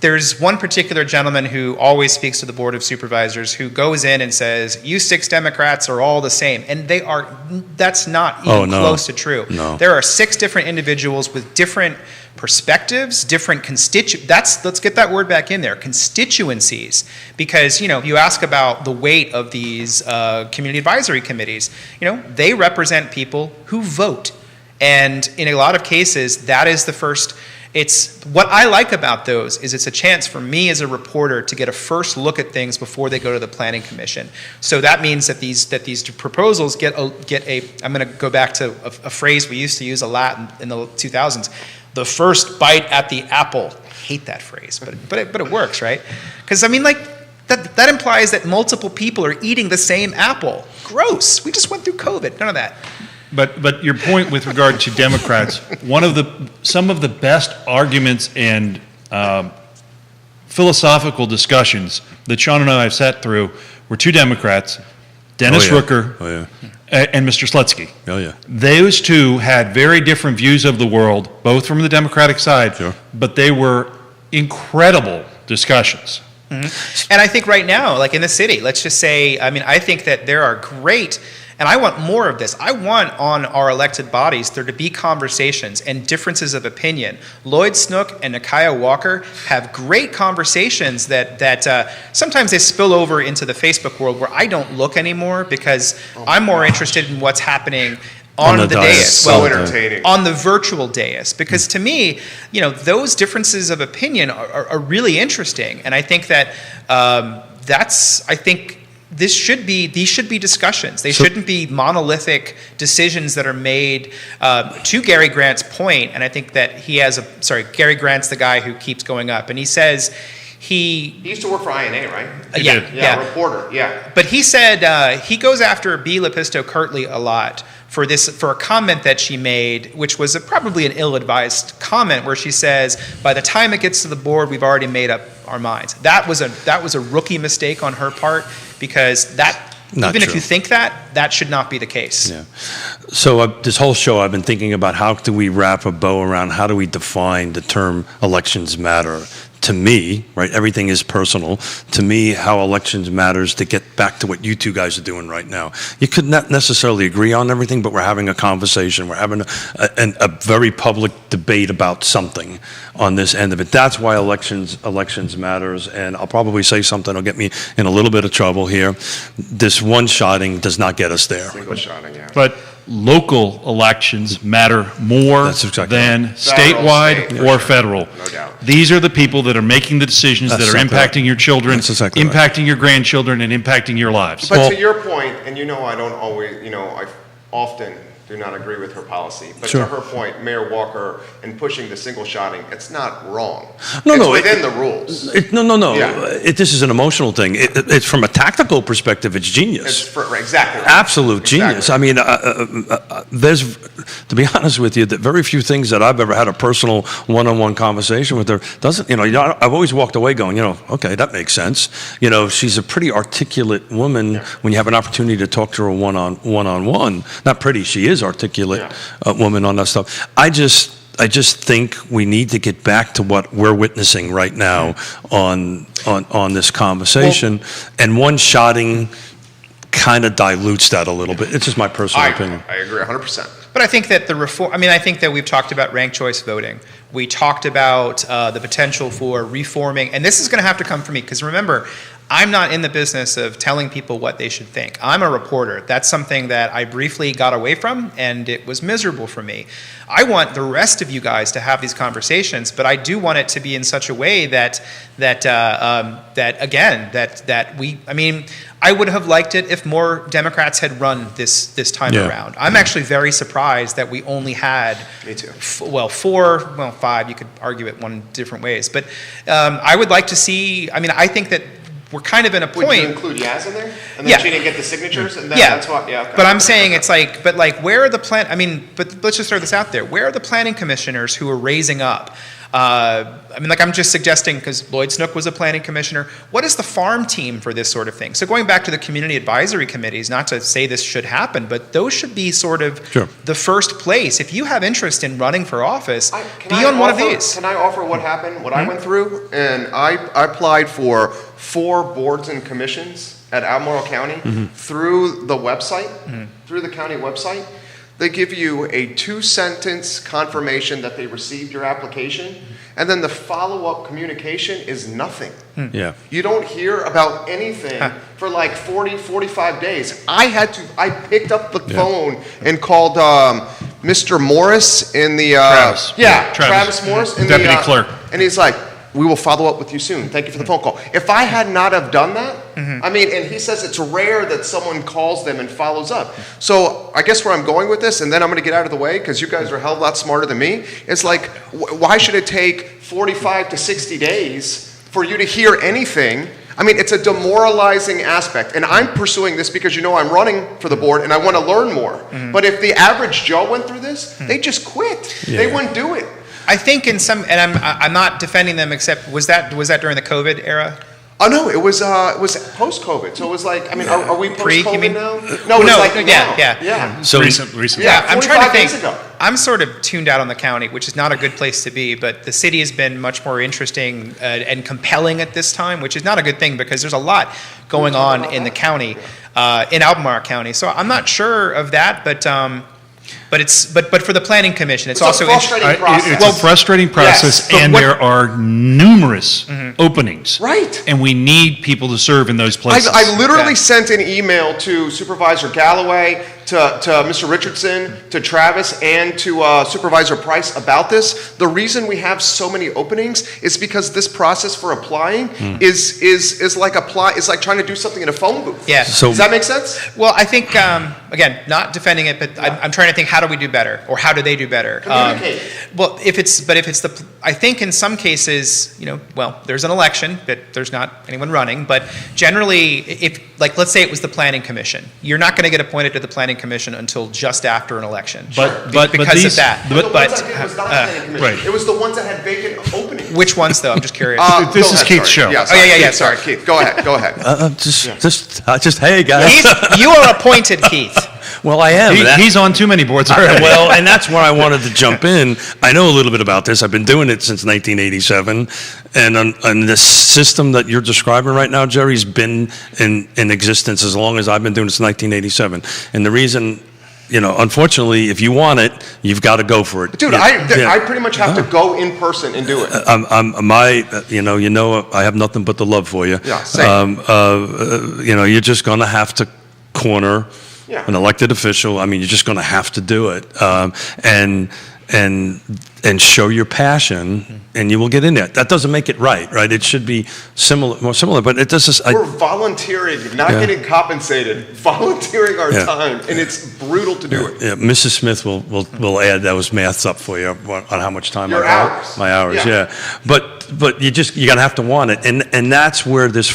there's one particular gentleman who always speaks to the Board of Supervisors who goes in and says, you 6 Democrats are all the same. And that's not even close to true. No. There are 6 different individuals with different perspectives, different let's get that word back in there, constituencies. Because, you ask about the weight of these community advisory committees, they represent people who vote. And in a lot of cases, that is the first. It's what I like about those is it's a chance for me as a reporter to get a first look at things before they go to the Planning Commission. So that means that these proposals get a. I'm going to go back to a phrase we used to use a lot in the 2000s, the first bite at the apple. I hate that phrase, but it works, right? Because that implies that multiple people are eating the same apple. Gross. We just went through COVID. None of that. But your point with regard to Democrats, some of the best arguments and philosophical discussions that Sean and I have sat through were 2 Democrats, Dennis Rooker and Mr. Slutsky. Oh, yeah. Those 2 had very different views of the world, both from the Democratic side, but they were incredible discussions. Mm-hmm. And I think right now, like in the city, let's just say, I think that there are great. And I want more of this. I want on our elected bodies there to be conversations and differences of opinion. Lloyd Snook and Nakia Walker have great conversations that sometimes they spill over into the Facebook world where I don't look anymore because I'm more interested in what's happening on the dais. So entertaining. On the virtual dais. Because to me, those differences of opinion are really interesting. And I think that these should be discussions. They shouldn't be monolithic decisions that are made. To Gary Grant's point, and I think that Gary Grant's the guy who keeps going up, and he says he used to work for INA, right? Yeah, reporter, yeah. But he said he goes after B. Lepisto Kirtley a lot for a comment that she made, which was probably an ill-advised comment, where she says, "By the time it gets to the board, we've already made up our minds." That was a rookie mistake on her part, because if you think that should not be the case. Yeah. So this whole show, I've been thinking about how do we wrap a bow around, how do we define the term elections matter? To me, right, everything is personal. To me, how elections matters to get back to what you 2 guys are doing right now. You could not necessarily agree on everything, but we're having a conversation. We're having a very public debate about something on this end of it. That's why elections matters. And I'll probably say something that'll get me in a little bit of trouble here. This one-shotting does not get us there. Single-shotting, yeah. But local elections matter more than statewide or federal. No doubt. These are the people that are making the decisions that are impacting your children, impacting your grandchildren, and impacting your lives. But to your point, and I don't always, I often do not agree with her policy. But to her point, Mayor Walker, in pushing the single-shotting, it's not wrong. It's within the rules. No. Yeah. This is an emotional thing. It's from a tactical perspective, it's genius. Exactly. Right. Absolute genius. Exactly. There's, to be honest with you, that very few things that I've ever had a personal one-on-one conversation with her doesn't, I've always walked away going, okay, that makes sense. She's a pretty articulate woman when you have an opportunity to talk to her one-on-one. Not pretty, she is articulate woman on that stuff. I just think we need to get back to what we're witnessing right now on this conversation, and one-shotting kind of dilutes that a little bit. It's just my personal opinion. I agree 100%. But I think that I think that we've talked about ranked choice voting. We talked about the potential for reforming, and this is going to have to come from me, because remember, I'm not in the business of telling people what they should think. I'm a reporter. That's something that I briefly got away from, and it was miserable for me. I want the rest of you guys to have these conversations, but I do want it to be in such a way that I would have liked it if more Democrats had run this time around. I'm actually very surprised that we only had Me too. 5. You could argue it one different ways, but I would like to see. I think that we're kind of in a point. Would you include Yaz in there? And then she didn't get the signatures, and then that's why. Yeah. Okay. But I'm saying where are the but let's just throw this out there. Where are the planning commissioners who are raising up? I mean, like I'm just suggesting, because Lloyd Snook was a planning commissioner, what is the farm team for this sort of thing? So going back to the community advisory committees, not to say this should happen, but those should be sort of the first place. If you have interest in running for office, be on one of these. Can I offer what happened, what I went through? And I applied for 4 boards and commissions at Albemarle County through the website, through the county website. They give you a 2-sentence confirmation that they received your application, and then the follow-up communication is nothing. Yeah. You don't hear about anything for like 40, 45 days. I picked up the phone and called Mr. Morris in the... Travis. Travis Morris. In Deputy clerk. And he's like, we will follow up with you soon. Thank you for the phone call. If I had not have done that, I mean, and he says it's rare that someone calls them and follows up. So I guess where I'm going with this, and then I'm going to get out of the way because you guys are a hell of a lot smarter than me. It's like, why should it take 45 to 60 days for you to hear anything? I mean, it's a demoralizing aspect. And I'm pursuing this because I'm running for the board and I want to learn more. But if the average Joe went through this, they just quit. They wouldn't do it. I think in some, and I'm not defending them, except was that during the COVID era? Oh no, it was post-COVID. So it was like, I mean, are we Pre, post-COVID you mean? now? No, it was like now. Yeah. So Recently. Yeah, I'm trying to 45 think. days ago. I'm sort of tuned out on the county, which is not a good place to be, but the city has been much more interesting and compelling at this time, which is not a good thing because there's a lot going on in the county, in Albemarle County. So I'm not sure of that, but for the planning commission, it's also a frustrating process. It's a frustrating process, Yes, and there are numerous openings. Right. And we need people to serve in those places. I literally sent an email to Supervisor Galloway, to Mr. Richardson, to Travis, and to Supervisor Price about this. The reason we have so many openings is because this process for applying is like trying to do something in a phone booth. Yeah. So- Does that make sense? Well, I think, again, not defending it, but I'm trying to think, how do we do better, or how do they do better? Communicate. Well, I think in some cases, there's an election, but there's not anyone running. But generally, let's say it was the planning commission, you're not going to get appointed to the planning commission until just after an election. Because of that. The ones I did was not planning commission. right. It was the ones that had vacant openings. Which ones, though? I'm just curious. This Go is ahead, Keith's show. Yeah, Keith, sorry, Keith. Go ahead. just hey guys. Keith, you are appointed, Keith. Well, I am. He's on too many boards already. Well, and that's where I wanted to jump in. I know a little bit about this. I've been doing it since 1987, and on the system that you're describing right now, Jerry's been in existence as long as I've been doing it since 1987. And the reason, unfortunately, if you want it, you've got to go for it. Dude, I pretty much have to go in person and do it. I have nothing but the love for you. Yeah, same. You're just going to have to corner an Yeah. elected official. I mean, you're just going to have to do it, and show your passion, and you will get in there. That doesn't make it right? It should be more similar, but it does. We're volunteering, not getting compensated, volunteering our time, and it's brutal to do it. Yeah, Mrs. Smith will add those maths up for you on how much time Your I have. hours. My hours, Yeah. But you're gonna have to want it, and that's where this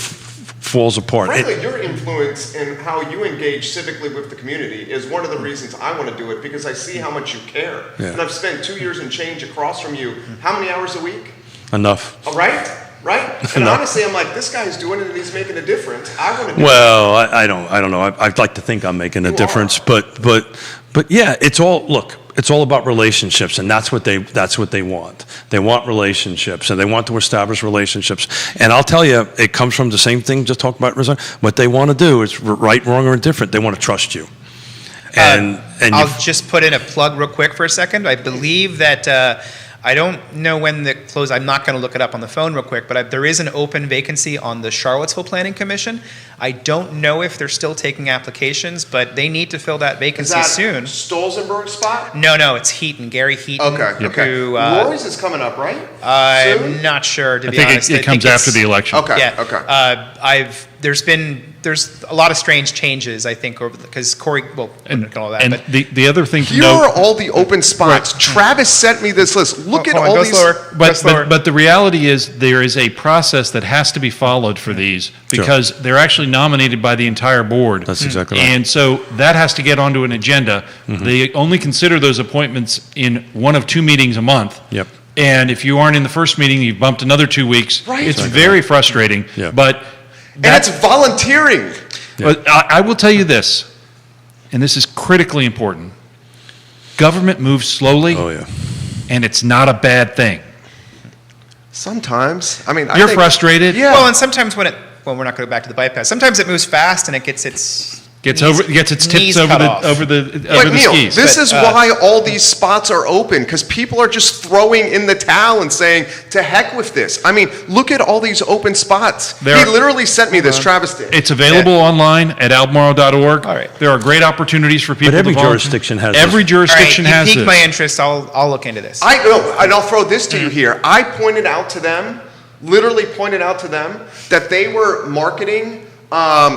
falls apart. Frankly, your influence and how you engage civically with the community is one of the reasons I want to do it, because I see how much you care. Yeah. And I've spent 2 years and change across from you. How many hours a week? Enough. Right? And No. honestly, I'm like, this guy's doing it and he's making a difference. I want to do it. Well, I don't know. I'd like to think I'm making a difference, but yeah, it's all about relationships, and that's what they want. They want relationships, and they want to establish relationships. And I'll tell you, it comes from the same thing. Just talk about what they want to do is right, wrong, or indifferent. They want to trust you. And I'll just put in a plug real quick for a second. I believe that I don't know when the close. I'm not going to look it up on the phone real quick, but there is an open vacancy on the Charlottesville Planning Commission. I don't know if they're still taking applications, but they need to fill that Is vacancy that soon. Stolzenberg's spot? No, it's Heaton, Gary Heaton. Okay. Who, Roy's is coming up, right? I'm Soon? not sure, to I be think honest. it comes after the election. Okay. Yeah. Okay. There's a lot of strange changes, I think, because Corey, and all that. And But the other thing to Here note, are all the open spots. Travis sent me this list. Look at hold on, all go these. slower. Go slower. but the reality is there is a process that has to be followed for these, because they're actually nominated by the entire board. That's exactly right. And so that has to get onto an agenda. They only consider those appointments in one of two meetings a month. Yep. And if you aren't in the first meeting, you've bumped another 2 weeks. Right. It's very frustrating. Yeah. But And it's volunteering. But I will tell you this, and this is critically important. Government moves slowly, Oh, yeah. and it's not a bad thing. Sometimes. I mean, You're frustrated. Yeah. Well, and sometimes we're not going to go back to the bypass. Sometimes it moves fast and it gets its Gets its knees tips over cut the off. over the But over the Neil, skis. this But, is why all these spots are open, because people are just throwing in the towel and saying, to heck with this. I mean, look at all these open spots. He literally sent me this, Travis did. It's available online at albemarle.org. All right. There are great opportunities for people. But every to volunteer. jurisdiction has Every this. jurisdiction All right, has you piqued this. my interest. I'll look into this. I know, and I'll throw this to you here. I pointed out to them, literally pointed out to them, that they were marketing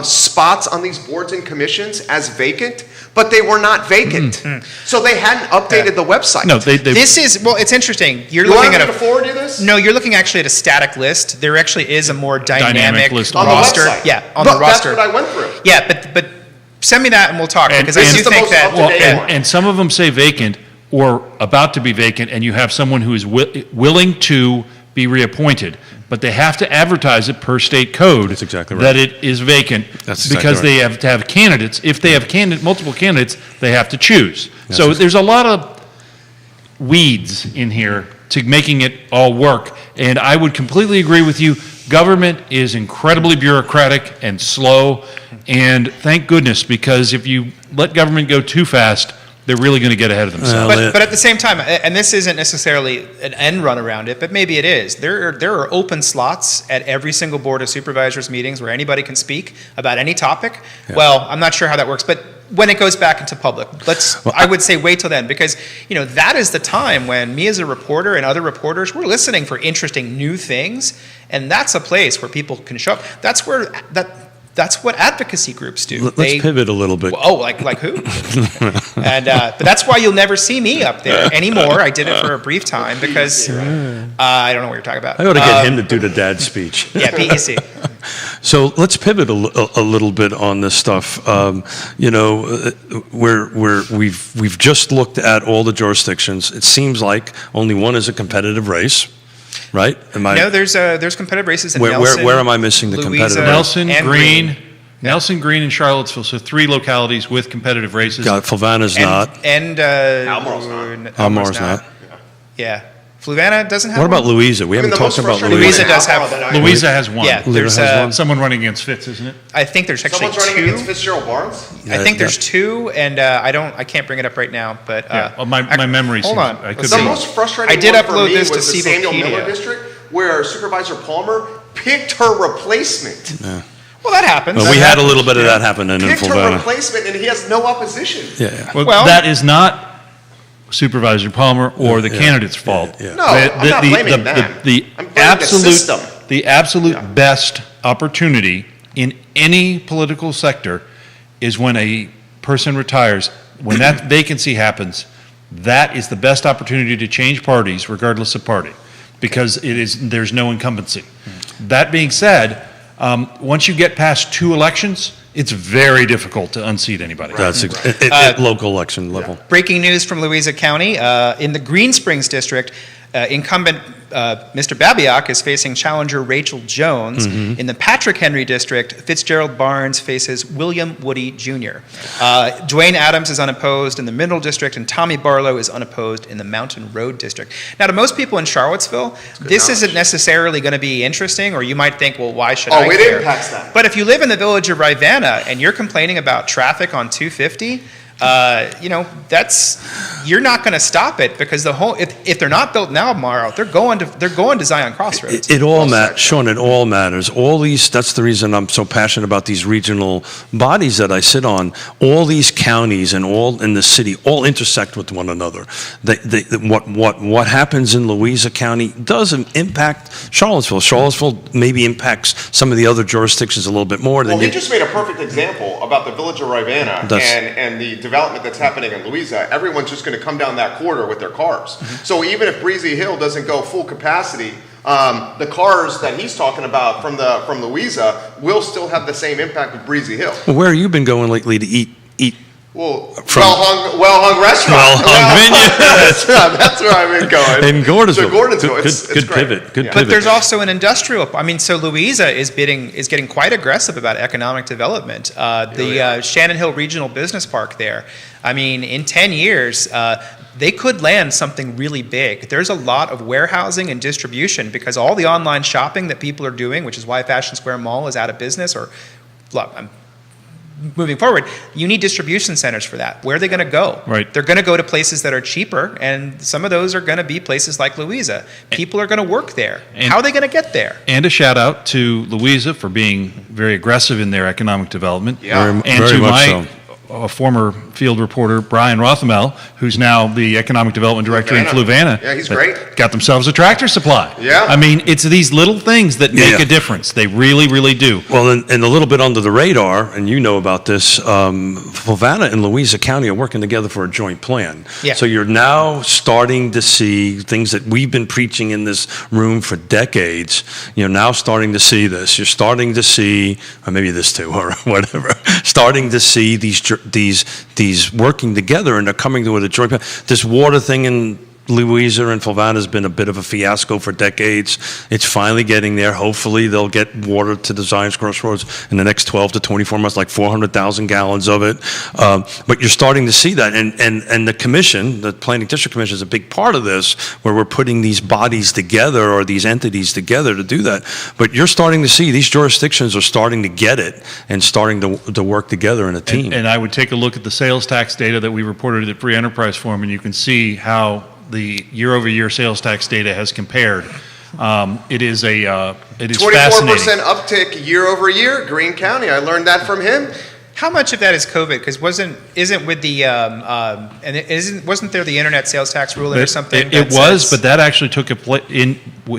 spots on these boards and commissions as vacant, but they were not vacant. So they hadn't updated the website. No, they This is, well, it's interesting. You're You want looking me at to forward you this? No, you're looking actually at a static list. There actually is a more dynamic list On roster. the website. Yeah, on But the roster. That's what I went through. Yeah, but send me that and we'll talk, And because I this do is the think most that. up-to-date yeah. one. and some of them say vacant or about to be vacant, and you have someone who is willing to be reappointed, but they have to advertise it per state code. That's exactly right. That it is vacant. That's exactly because right. they have to have candidates. If they have multiple candidates, they have to choose. That's So ex- there's a lot of weeds in here to making it all work. And I would completely agree with you. Government is incredibly bureaucratic and slow. And thank goodness, because if you let government go too fast, they're really going to get ahead of themselves. But at the same time, and this isn't necessarily an end run around it, but maybe it is. There are open slots at every single Board of Supervisors meetings where anybody can speak about any topic. Yeah. Well, I'm not sure how that works, but when it goes back into public, I would say wait till then, because that is the time when me as a reporter and other reporters, we're listening for interesting new things, and that's a place where people can show up. That's what advocacy groups do. Let's pivot a little bit. Oh, like who? And but that's why you'll never see me up there anymore. I did it for a brief time because I don't know what you're talking about. I ought to get him to do the dad speech. Yeah, PEC. So let's pivot a little bit on this stuff. We've just looked at all the jurisdictions. It seems like only one is a competitive race, right? No, there's competitive races in Where Nelson. am I missing the Louisa, competitive race? Nelson, and Green, and Charlottesville. So 3 localities with competitive races. God, Fluvanna's not. And Albemarle's not. Albemarle's not. Yeah, Fluvanna doesn't have. What about one? Louisa? We haven't the talked most about frustrating Louisa. Louisa does have- Albemarle that I- Louisa has one. Yeah, there's has one. Someone running against Fitz, isn't it? I think there's actually Someone's running against two. Fitzgerald Barnes? I think there's Yeah. 2, and I can't bring it up right now, but Yeah. Well, my memory Hold seems- on. I could Let's The see. see. most frustrating I did one for upload me this to was the Samuel Civil Miller Pedia. district, where Supervisor Palmer picked her replacement. well, that happens. Well, we had a little bit of that happen in Picked her Fluvanna. replacement, and he has no opposition. Yeah. Well, that is not Supervisor Palmer or the candidate's fault. Yeah. No, I'm not blaming them. The I'm blaming the system. absolute best opportunity in any political sector is when a person retires. When that vacancy happens, that is the best opportunity to change parties, regardless of party, because there's no incumbency. That being said, once you get past 2 elections, it's very difficult to unseat anybody. That's at local election level. Breaking news from Louisa County. In the Green Springs district, incumbent Mr. Babiak is facing challenger Rachel Jones. In the Patrick Henry district, Fitzgerald Barnes faces William Woody Jr. Dwayne Adams is unopposed in the Middle district, and Tommy Barlow is unopposed in the Mountain Road district. Now, to most people in Charlottesville, this isn't necessarily going to be interesting, or you might think, well, why should I Oh, it care? impacts them. But if you live in the village of Rivanna and you're complaining about traffic on 250, you're not going to stop it, because if they're not built now, tomorrow, they're going to Zion Crossroads. It all matters, Sean. It all matters. All these. That's the reason I'm so passionate about these regional bodies that I sit on. All these counties and all in the city all intersect with one another. What happens in Louisa County doesn't impact Charlottesville. Charlottesville maybe impacts some of the other jurisdictions a little bit more than Well, he just made a perfect example about the village of Rivanna and the development that's happening in Louisa. Everyone's just going to come down that corridor with their cars. So even if Breezy Hill doesn't go full capacity, the cars that he's talking about from Louisa will still have the same impact with Breezy Hill. Well, where have you been going lately to eat Well, From- well-hung restaurant. Well-hung vineyard. Restaurant. That's where I've been going. In Gordonsville. So Gordonsville. Good great. pivot. Good Yeah. pivot. But there's also an industrial. I mean, so Louisa is getting quite aggressive about economic development. The Shannon Hill Regional Business Park there. I mean, in 10 years, they could land something really big. There's a lot of warehousing and distribution because all the online shopping that people are doing, which is why Fashion Square Mall is out of business, or moving forward, you need distribution centers for that. Where are they going to go? Right. They're going to go to places that are cheaper, and some of those are going to be places like Louisa. People are going to work there. And- How are they going to get there? And a shout out to Louisa for being very aggressive in their economic development. Yeah. And Very to much my so. former field reporter, Brian Rothamel, who's now the economic development director in Fluvanna. Yeah, he's that great. Got themselves a Tractor Supply. Yeah. I mean, it's these little things that make Yeah. a difference. They really, really do. Well, and a little bit under the radar, and you know about this, Fluvanna and Louisa County are working together for a joint plan. Yeah. So you're now starting to see things that we've been preaching in this room for decades. You're now starting to see this. You're starting to see, or maybe this too, or whatever, starting to see these working together, and they're coming to a joint plan. This water thing in Louisa and Fluvanna has been a bit of a fiasco for decades. It's finally getting there. Hopefully they'll get water to the Zions Crossroads in the next 12 to 24 months, like 400,000 gallons of it. But you're starting to see that. And the commission, the Planning District Commission, is a big part of this, where we're putting these bodies together or these entities together to do that. But you're starting to see these jurisdictions are starting to get it and starting to work together in a team. And I would take a look at the sales tax data that we reported at Free Enterprise Forum, and you can see how the year-over-year sales tax data has compared. It is 24% fascinating. uptick year over year, Greene County. I learned that from him. How much of that is COVID? Because wasn't there the internet sales tax ruling or something? It that was, says- but that actually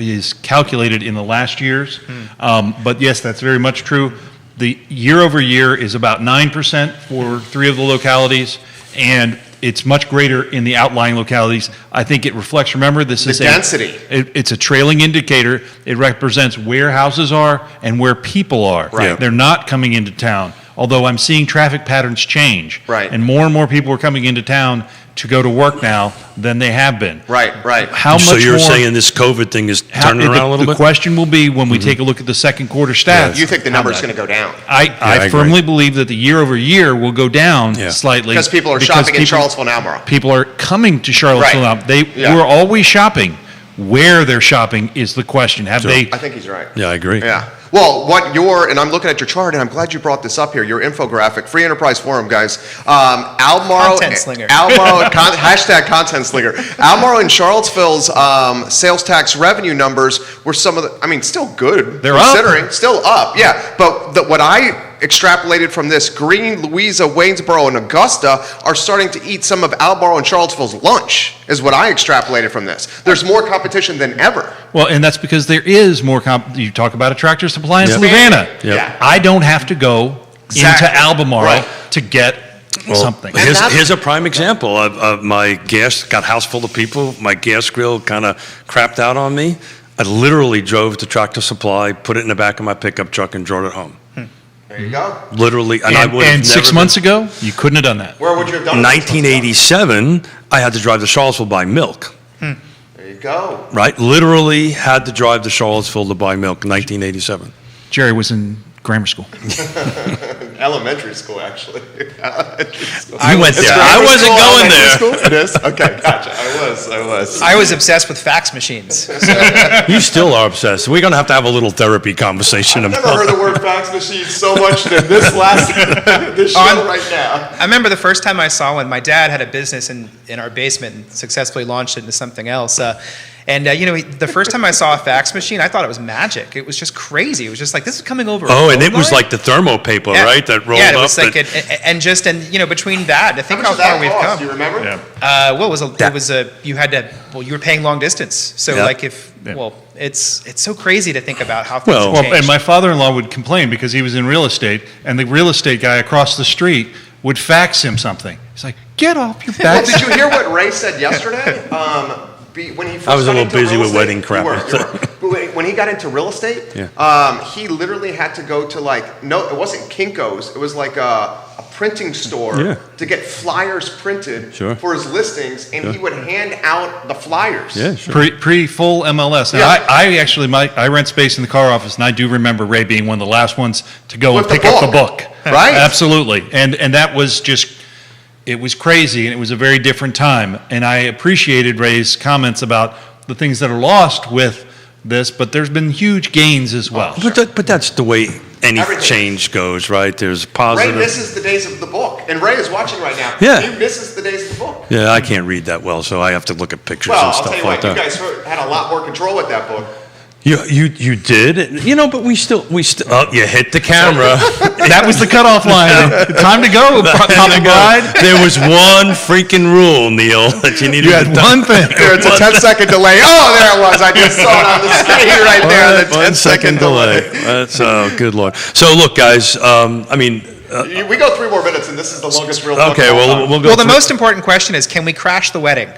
is calculated in the last years. But yes, that's very much true. The year-over-year is about 9% for 3 of the localities, and it's much greater in the outlying localities. I think it reflects, remember, this is density. It's a trailing indicator. It represents where houses are and where people are. Right. They're not coming into town, although I'm seeing traffic patterns change. Right. And more people are coming into town to go to work now than they have been. Right. How much So you're more, saying this COVID thing is turning around a little the bit? question will be when we take a look at the second quarter stats. You think the number's going to go down? I I agree. firmly believe that the year over year will go down Yeah. slightly. Because people are shopping in Charlottesville and Albemarle. People are coming to Charlottesville Right. now. They Yeah. were always shopping. Where they're shopping is the question. Have they? I think he's right. Yeah, I agree. Yeah. Well, and I'm looking at your chart, and I'm glad you brought this up here, your infographic, Free Enterprise Forum, guys. Albemarle. Content slinger. Albemarle, hashtag content slinger. Albemarle and Charlottesville's sales tax revenue numbers were some of the, still good. They're up. considering, still up, yeah. But what I extrapolated from this, Greene, Louisa, Waynesboro, and Augusta are starting to eat some of Albemarle and Charlottesville's lunch, is what I extrapolated from this. There's more competition than ever. Well, and that's because there is more. You talk about a Tractor Supply in Yep. Savannah. Yep. Yeah. I don't have to go Exactly. into Albemarle Right. to get something. And that's- Here's a prime example of my gas, got a house full of people, my gas grill kind of crapped out on me. I literally drove to Tractor Supply, put it in the back of my pickup truck, and drrouged it home. There you go. Literally, and I would have And 6 never months ago, you couldn't have done that. Where would you have done been- it? 1987, I had to drive to Charlottesville to buy milk. There you go. Right? Literally had to drive to Charlottesville to buy milk in 1987. Jerry was in grammar school. Elementary school, actually. Elementary school. I went It's there. grammar I wasn't school, going elementary there. School? It is? Okay, gotcha. I was. I was obsessed with fax machines. You still are obsessed. We're going to have a little therapy conversation I've never about heard the word fax machine so much than this this show right now. I remember the first time I saw one. My dad had a business in our basement and successfully launched it into something else. The first time I saw a fax machine, I thought it was magic. It was just crazy. It was just like, this is coming over. Oh, a and it phone was line? like the thermo paper, Yeah. right? That rolled yeah, it up. was like that- between that, I think How how much does far that we've cost? come. Do you remember? Yeah. You were paying long distance. So Yeah. it's so crazy to think about how things Well, have Well, changed. and my father-in-law would complain because he was in real estate, and the real estate guy across the street would fax him something. He's like, "Get off your Well, fax." did you hear what Ray said yesterday? When he first I was a got little into busy real with estate- wedding crap. You were. But when he got into real estate, Yeah. he literally had to go to it wasn't Kinko's. It was like a printing store Yeah. to get flyers printed Sure. for his listings, and he would hand out the flyers. Yeah, sure. Pre full MLS. Now, Yeah. I actually I rent space in the car office, and I do remember Ray being one of the last ones to go With and the pick up the book. book. Right. Absolutely, and that was just, it was crazy, and it was a very different time. And I appreciated Ray's comments about the things that are lost with this, but there's been huge gains as well. But that's the way any Everything. change goes, right? There's Ray positive. misses the days of the book, and Ray is watching right now. Yeah. He misses the days of the book. Yeah, I can't read that well, so I have to look at pictures Well, and I'll stuff tell you like what, you that. guys had a lot more control with that book. You did, but we still. Oh, you hit the camera. That was the cutoff line. Time to go, Papa Bride. There was one freaking rule, Neil, that you needed You had to one thing. There, it's a 10-second delay. Oh, there it was. I just saw it on the screen right there. The 1 10-second delay. That's good lord. So look, guys. We go 3 more minutes, and this is the longest real talk. Okay, of all well time. we'll go. Well, the through- most important question is, can we crash the wedding?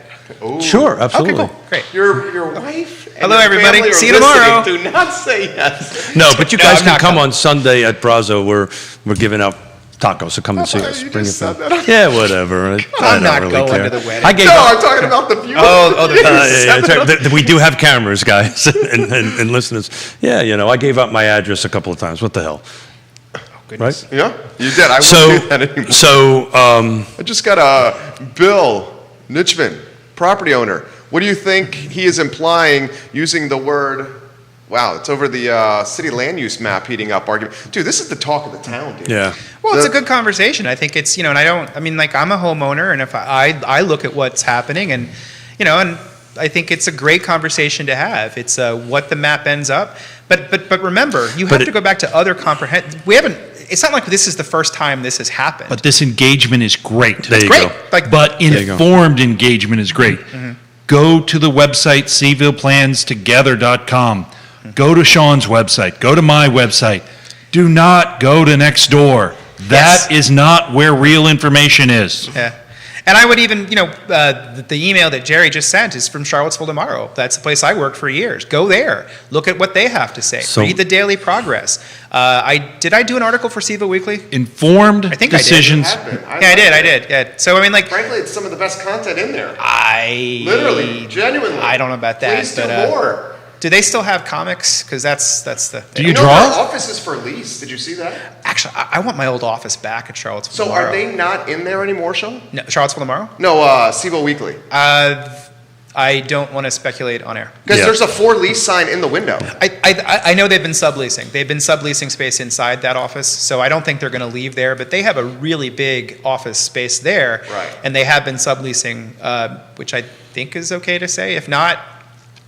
Ooh. Sure, absolutely. Okay, cool, great. Your wife. And Hello, your everybody. family are See you listening. tomorrow. Do not say yes. No, but you No, guys I'm can not come coming. on Sunday at Brazo. We're giving out tacos, so come and see us. you Bring just your said family. that. Yeah, whatever. I I'm don't not really going care. to the wedding. I gave No, up. I'm talking about the viewer. Oh, the Yeah, that's right. We do have cameras, guys, and listeners. Yeah, I gave out my address a couple of times. What the hell? Goodness. Right? Yeah, you did. I wouldn't So, do that anymore. so I just got a Bill Nitchman, property owner. What do you think he is implying using the word? Wow, it's over the city land use map heating up argument. Dude, this is the talk of the town, dude. yeah. Well, it's a The- good conversation. I think it's, and I'm a homeowner, and if I look at what's happening, and, and I think it's a great conversation to have. It's what the map ends up. But remember, you have But to go back to other it's not like this is the first time this has happened. But this engagement is great. There you great. go. Like, But you go. informed engagement is great. Go to the website, SeavillePlansTogether.com. Go to Sean's website. Go to my website. Do not go to next door. That is not where real information is. yeah. And I would even, the email that Jerry just sent is from Charlottesville Tomorrow. That's the place I worked for years. Go there. Look at what they have to say. So- Read the Daily Progress. Did I do an article for Seville Weekly? Informed I think I did. decisions. Have been. Yeah, I did. Yeah. So, Frankly, it's some of the best content in there. Literally, Genuinely. I don't know about that. Please do but, more. do they still have comics? Because that's the. Do you You know, draw? their office is for lease. Did you see that? Actually, I want my old office back at Charlottesville So Tomorrow. are they not in there anymore, Sean? No, Charlottesville Tomorrow? No, Seville Weekly. I don't want to speculate on air. Because Yeah. there's a for lease sign in the window. I know they've been subleasing. They've been subleasing space inside that office, so I don't think they're going to leave there. But they have a really big office space there, Right. and they have been subleasing, which I think is okay to say. If not,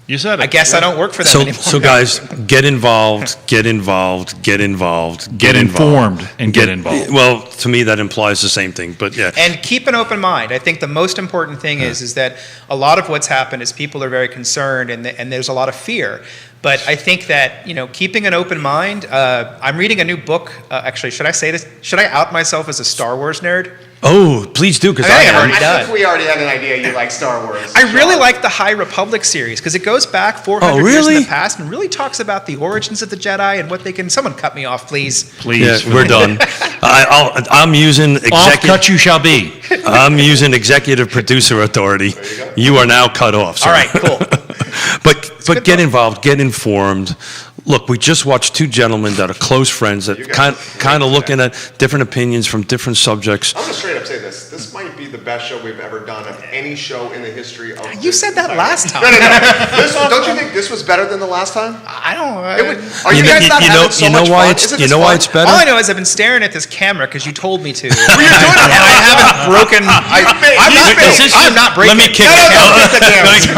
You said it. I guess I don't work for them So, anymore. so guys, get involved, get involved, get involved, Get informed and get involved. Well, to me, that implies the same thing, but yeah. And keep an open mind. I think the most important thing is that a lot of what's happened is people are very concerned and there's a lot of fear. But I think that, keeping an open mind, I'm reading a new book. Actually, should I say this? Should I out myself as a Star Wars nerd? Oh, please do, because I I think I've am. already done. think we already had an idea you like Star Wars. I really Sean. like the High Republic series because it goes back 400 years really? in the past and really talks about the origins of the Jedi and what they can. Someone cut me off, please. Please. Yeah, we're done. I'm using Off cut you shall be. I'm using executive producer authority. You are now cut off. All right, cool. But get involved, get informed. Look, we just watched two gentlemen that are close friends that You guys kind of looking at different opinions from different subjects. I'm going to straight up say this. This might be the best show we've ever done of any show in the history of You this said that entire- last time. No. Don't you think this was better than the last time? I don't know. It would, are you, guys not having so much fun? Isn't this fun? it's better? All I know is I've been staring at this camera because you told me to. Well, you're doing it. And I haven't broken. I'm not breaking. Let me kick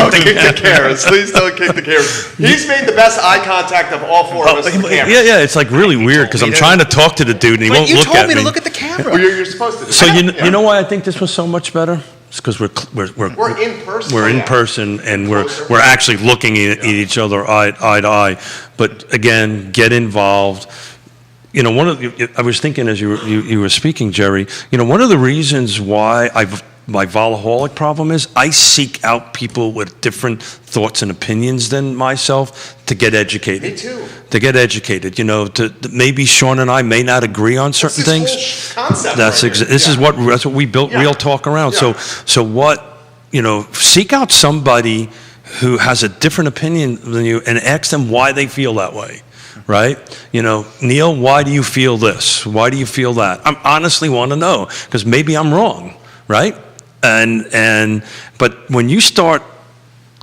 Don't kick the cameras. Please don't kick the cameras. He's made the best eye contact of all four of us. with the camera. Yeah, it's like really weird because I'm trying to talk to the dude and he But won't you look told at me me. to look at the camera. Well, you're supposed to. So you know why I think this was so much better? It's because we're in person. We're in Yeah. person and Closer. we're actually looking at each other eye to eye. But again, get involved. I was thinking as you were speaking, Jerry. One of the reasons why my volaholic problem is I seek out people with different thoughts and opinions than myself to get educated. Me too. To get educated, maybe Sean and I may not agree on certain things. Whole concept That's right here. that's what we built Yeah. Real Talk around. Yeah. So what, seek out somebody who has a different opinion than you and ask them why they feel that way. Right? Neil, why do you feel this? Why do you feel that? I honestly want to know because maybe I'm wrong, right? But when you start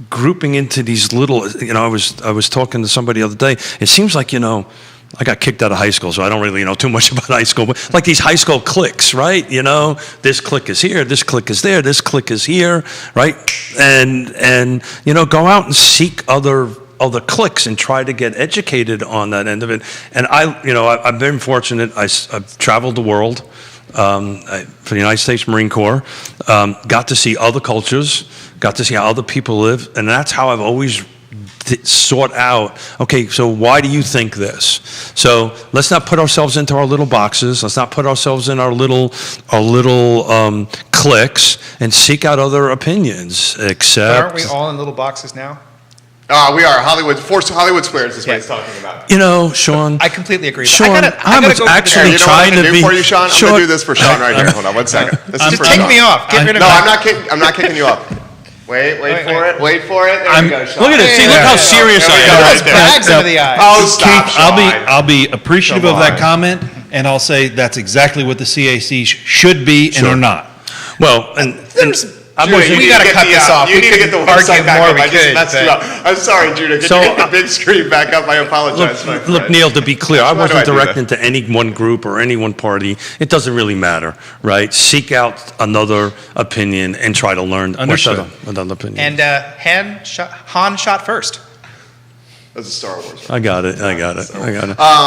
grouping into these little, I was talking to somebody the other day. It seems like, I got kicked out of high school, so I don't really know too much about high school. But like these high school cliques, right? This clique is here, this clique is there, this clique is here, right? And go out and seek other cliques and try to get educated on that end of it. And I've been fortunate. I've traveled the world for the United States Marine Corps. Got to see other cultures, got to see how other people live, and that's how I've always sought out, okay, so why do you think this? So let's not put ourselves into our little boxes. Let's not put ourselves in our little cliques and seek out other opinions. Except, Aren't we all in little boxes now? We are. Forced Hollywood Squares is what he's talking about. Sean. I completely agree. Sean, I gotta go actually You know what trying I'm gonna to do be for you, Sean? I'm going to do this for Sean right here. Hold on one second. This is Just for take Sean. me off. Get rid of No, me. I'm not kicking you off. Wait for it. Wait for it. There we go, Sean. Look at this. See, look how serious I am. Those bags under the eyes. Oh, stop, Sean. I'll be appreciative Come of that on. comment, and I'll say that's exactly what the CAC should be and are not. Well, and Judah, We gotta cut this off. You We need to could get the argue website back more, up. we I just could, messed but- you up. I'm sorry, Judah. Can So, you get the big screen back up? I apologize. my Look, friend. Neil, to be clear, I Why do wasn't I do that? directing to any one group or any one party. It doesn't really matter, right? Seek out another opinion and try to learn Understood. another opinion. And Han shot first. That's a Star Wars. I got it.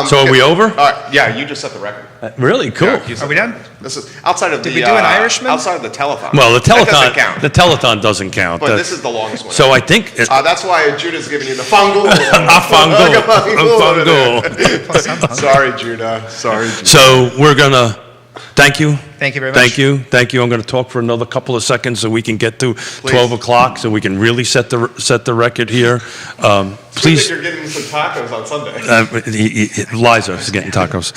So are we over? All right. Yeah, you just set the record. Really? Cool. Yeah, you set Are we the done? record. This is outside of Did the. we do an Irishman? Outside of the telethon. Well, the That doesn't telethon, count. the telethon doesn't count. But this is the longest one. So I think That's why Judah's giving you the fungal. fungal. Sorry, Judah. Sorry, Judah. So we're gonna thank you. Thank you very much. Thank you. I'm going to talk for another couple of seconds so we can get to 12 o'clock, so we can really set the record here. Please. You're getting some tacos on Sunday. Liza is getting tacos.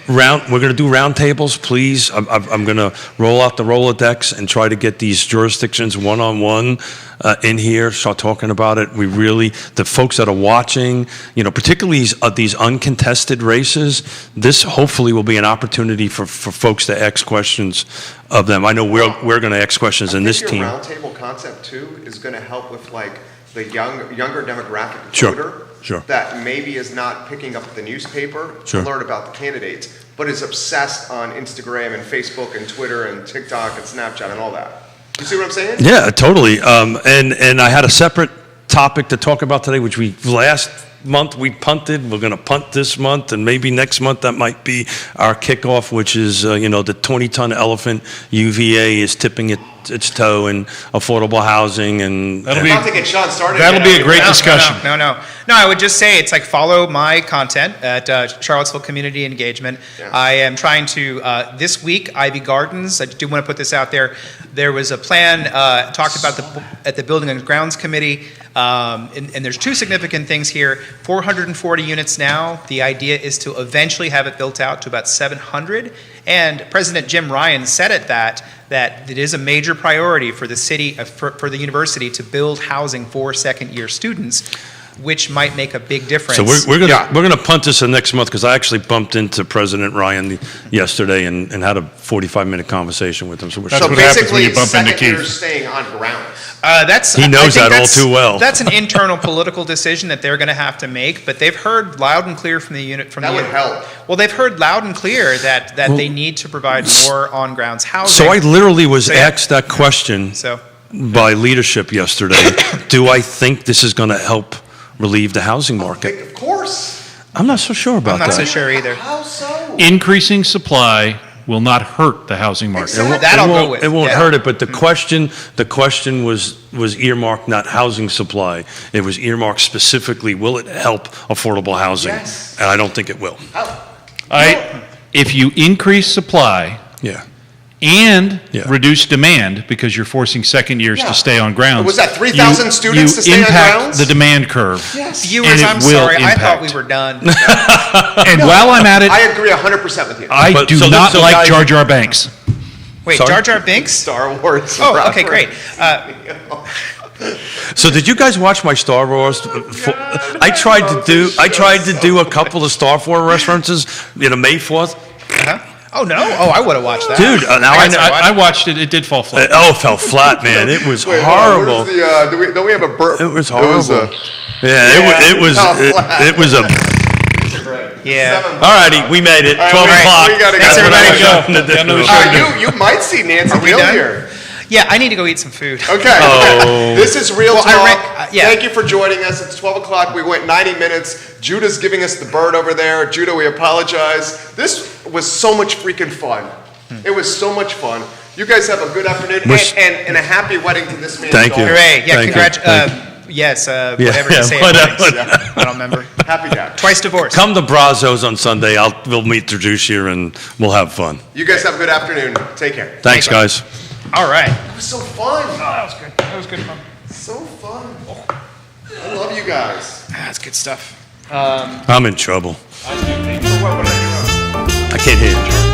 We're going to do round tables, please. I'm going to roll out the Rolodex and try to get these jurisdictions one-on-one in here, start talking about it. The folks that are watching, particularly these uncontested races, this hopefully will be an opportunity for folks to ask questions of them. I know we're going to ask questions in this team. Your roundtable concept too is going to help with like the younger demographic Sure, voter sure. that maybe is not picking up the newspaper Sure. to learn about the candidates, but is obsessed on Instagram and Facebook and Twitter and TikTok and Snapchat and all that. You see what I'm saying? Yeah, totally. And I had a separate topic to talk about today, which last month we punted. We're going to punt this month, and maybe next month that might be our kickoff, which is, the 20-ton elephant. UVA is tipping its toe in affordable housing, and That'll I'm be- about to get Sean started. That'll again. be a great discussion. No, I would just say it's like follow my content at Charlottesville Community Engagement. Yeah. I am trying to, this week, Ivy Gardens, I do want to put this out there. There was a plan talked about at the Building and Grounds Committee, and there's two significant things here. 440 units now. The idea is to eventually have it built out to about 700. And President Jim Ryan said at that it is a major priority for the city, for the university to build housing for second-year students, which might make a big difference. So we're gonna punt this next month, because I actually bumped into President Ryan yesterday and had a 45-minute conversation with him. So That's So what happens when basically, you bump into second year Keith. staying on grounds. He knows I think that all too well. That's an internal political decision that they're going to have to make, but they've heard loud and clear from the unit. That would help. Well, they've heard loud and clear that they need to provide more on-grounds housing. So I literally was So, yeah. asked that question So, by leadership yesterday. Do I think this is going to help relieve the housing market? Of course. I'm not so sure about I'm not that. so sure either. How so? Increasing supply will not hurt the housing market. Exactly. That I'll go with. It won't Yeah. hurt it, but the question was earmarked not housing supply. It was earmarked specifically, will it help affordable housing? Yes. And I don't think it will. How? If you increase supply, Yeah. and Yeah. reduce demand because you're forcing second years Yeah. to stay on grounds. Was that 3,000 students to stay on impact grounds? the demand curve. Yes. Viewers, And it I'm will sorry. I thought impact. we were done. And while I'm at it, I agree 100% with you. I But- do so not so like guys- Jar Jar Banks. Wait, Sorry? Jar Jar Binks? Star Wars. Oh, okay, great. So did you guys watch my Star Wars? I tried to do a couple of Star Wars references, May 4th. Uh-huh. Oh, no? Oh, I would have watched that. Dude, now I know. I watched it. It did fall flat. Oh, it fell flat, man. It was Wait, hold on, horrible. where's the, don't we have a burp? It was There was horrible. a- It was a. Yeah. All righty, we made it. 12 right, o'clock. we gotta Thanks, go. everybody. You might see Nancy we Gill done? here. Yeah, I need to go eat some food. Okay. Oh. This is Real Well, Talk. yeah. Thank you for joining us. It's 12 o'clock. We went 90 minutes. Judah's giving us the bird over there. Judah, we apologize. This was so much freaking fun. It was so much fun. You guys have a good afternoon and a happy wedding to this man's Thank you. daughter. Hooray. Yeah, Thank you. congratulations. Yes, whatever you say. at whatever. weddings. I don't remember. Happy dad. Twice divorced. Come to Brazos on Sunday. We'll introduce you and we'll have fun. You guys have a good afternoon. Take care. Thanks, guys. All right. It was so fun. That was good. That was good fun. So fun. I love you guys. That's good stuff. I'm in trouble. What did I do wrong? I can't hear you.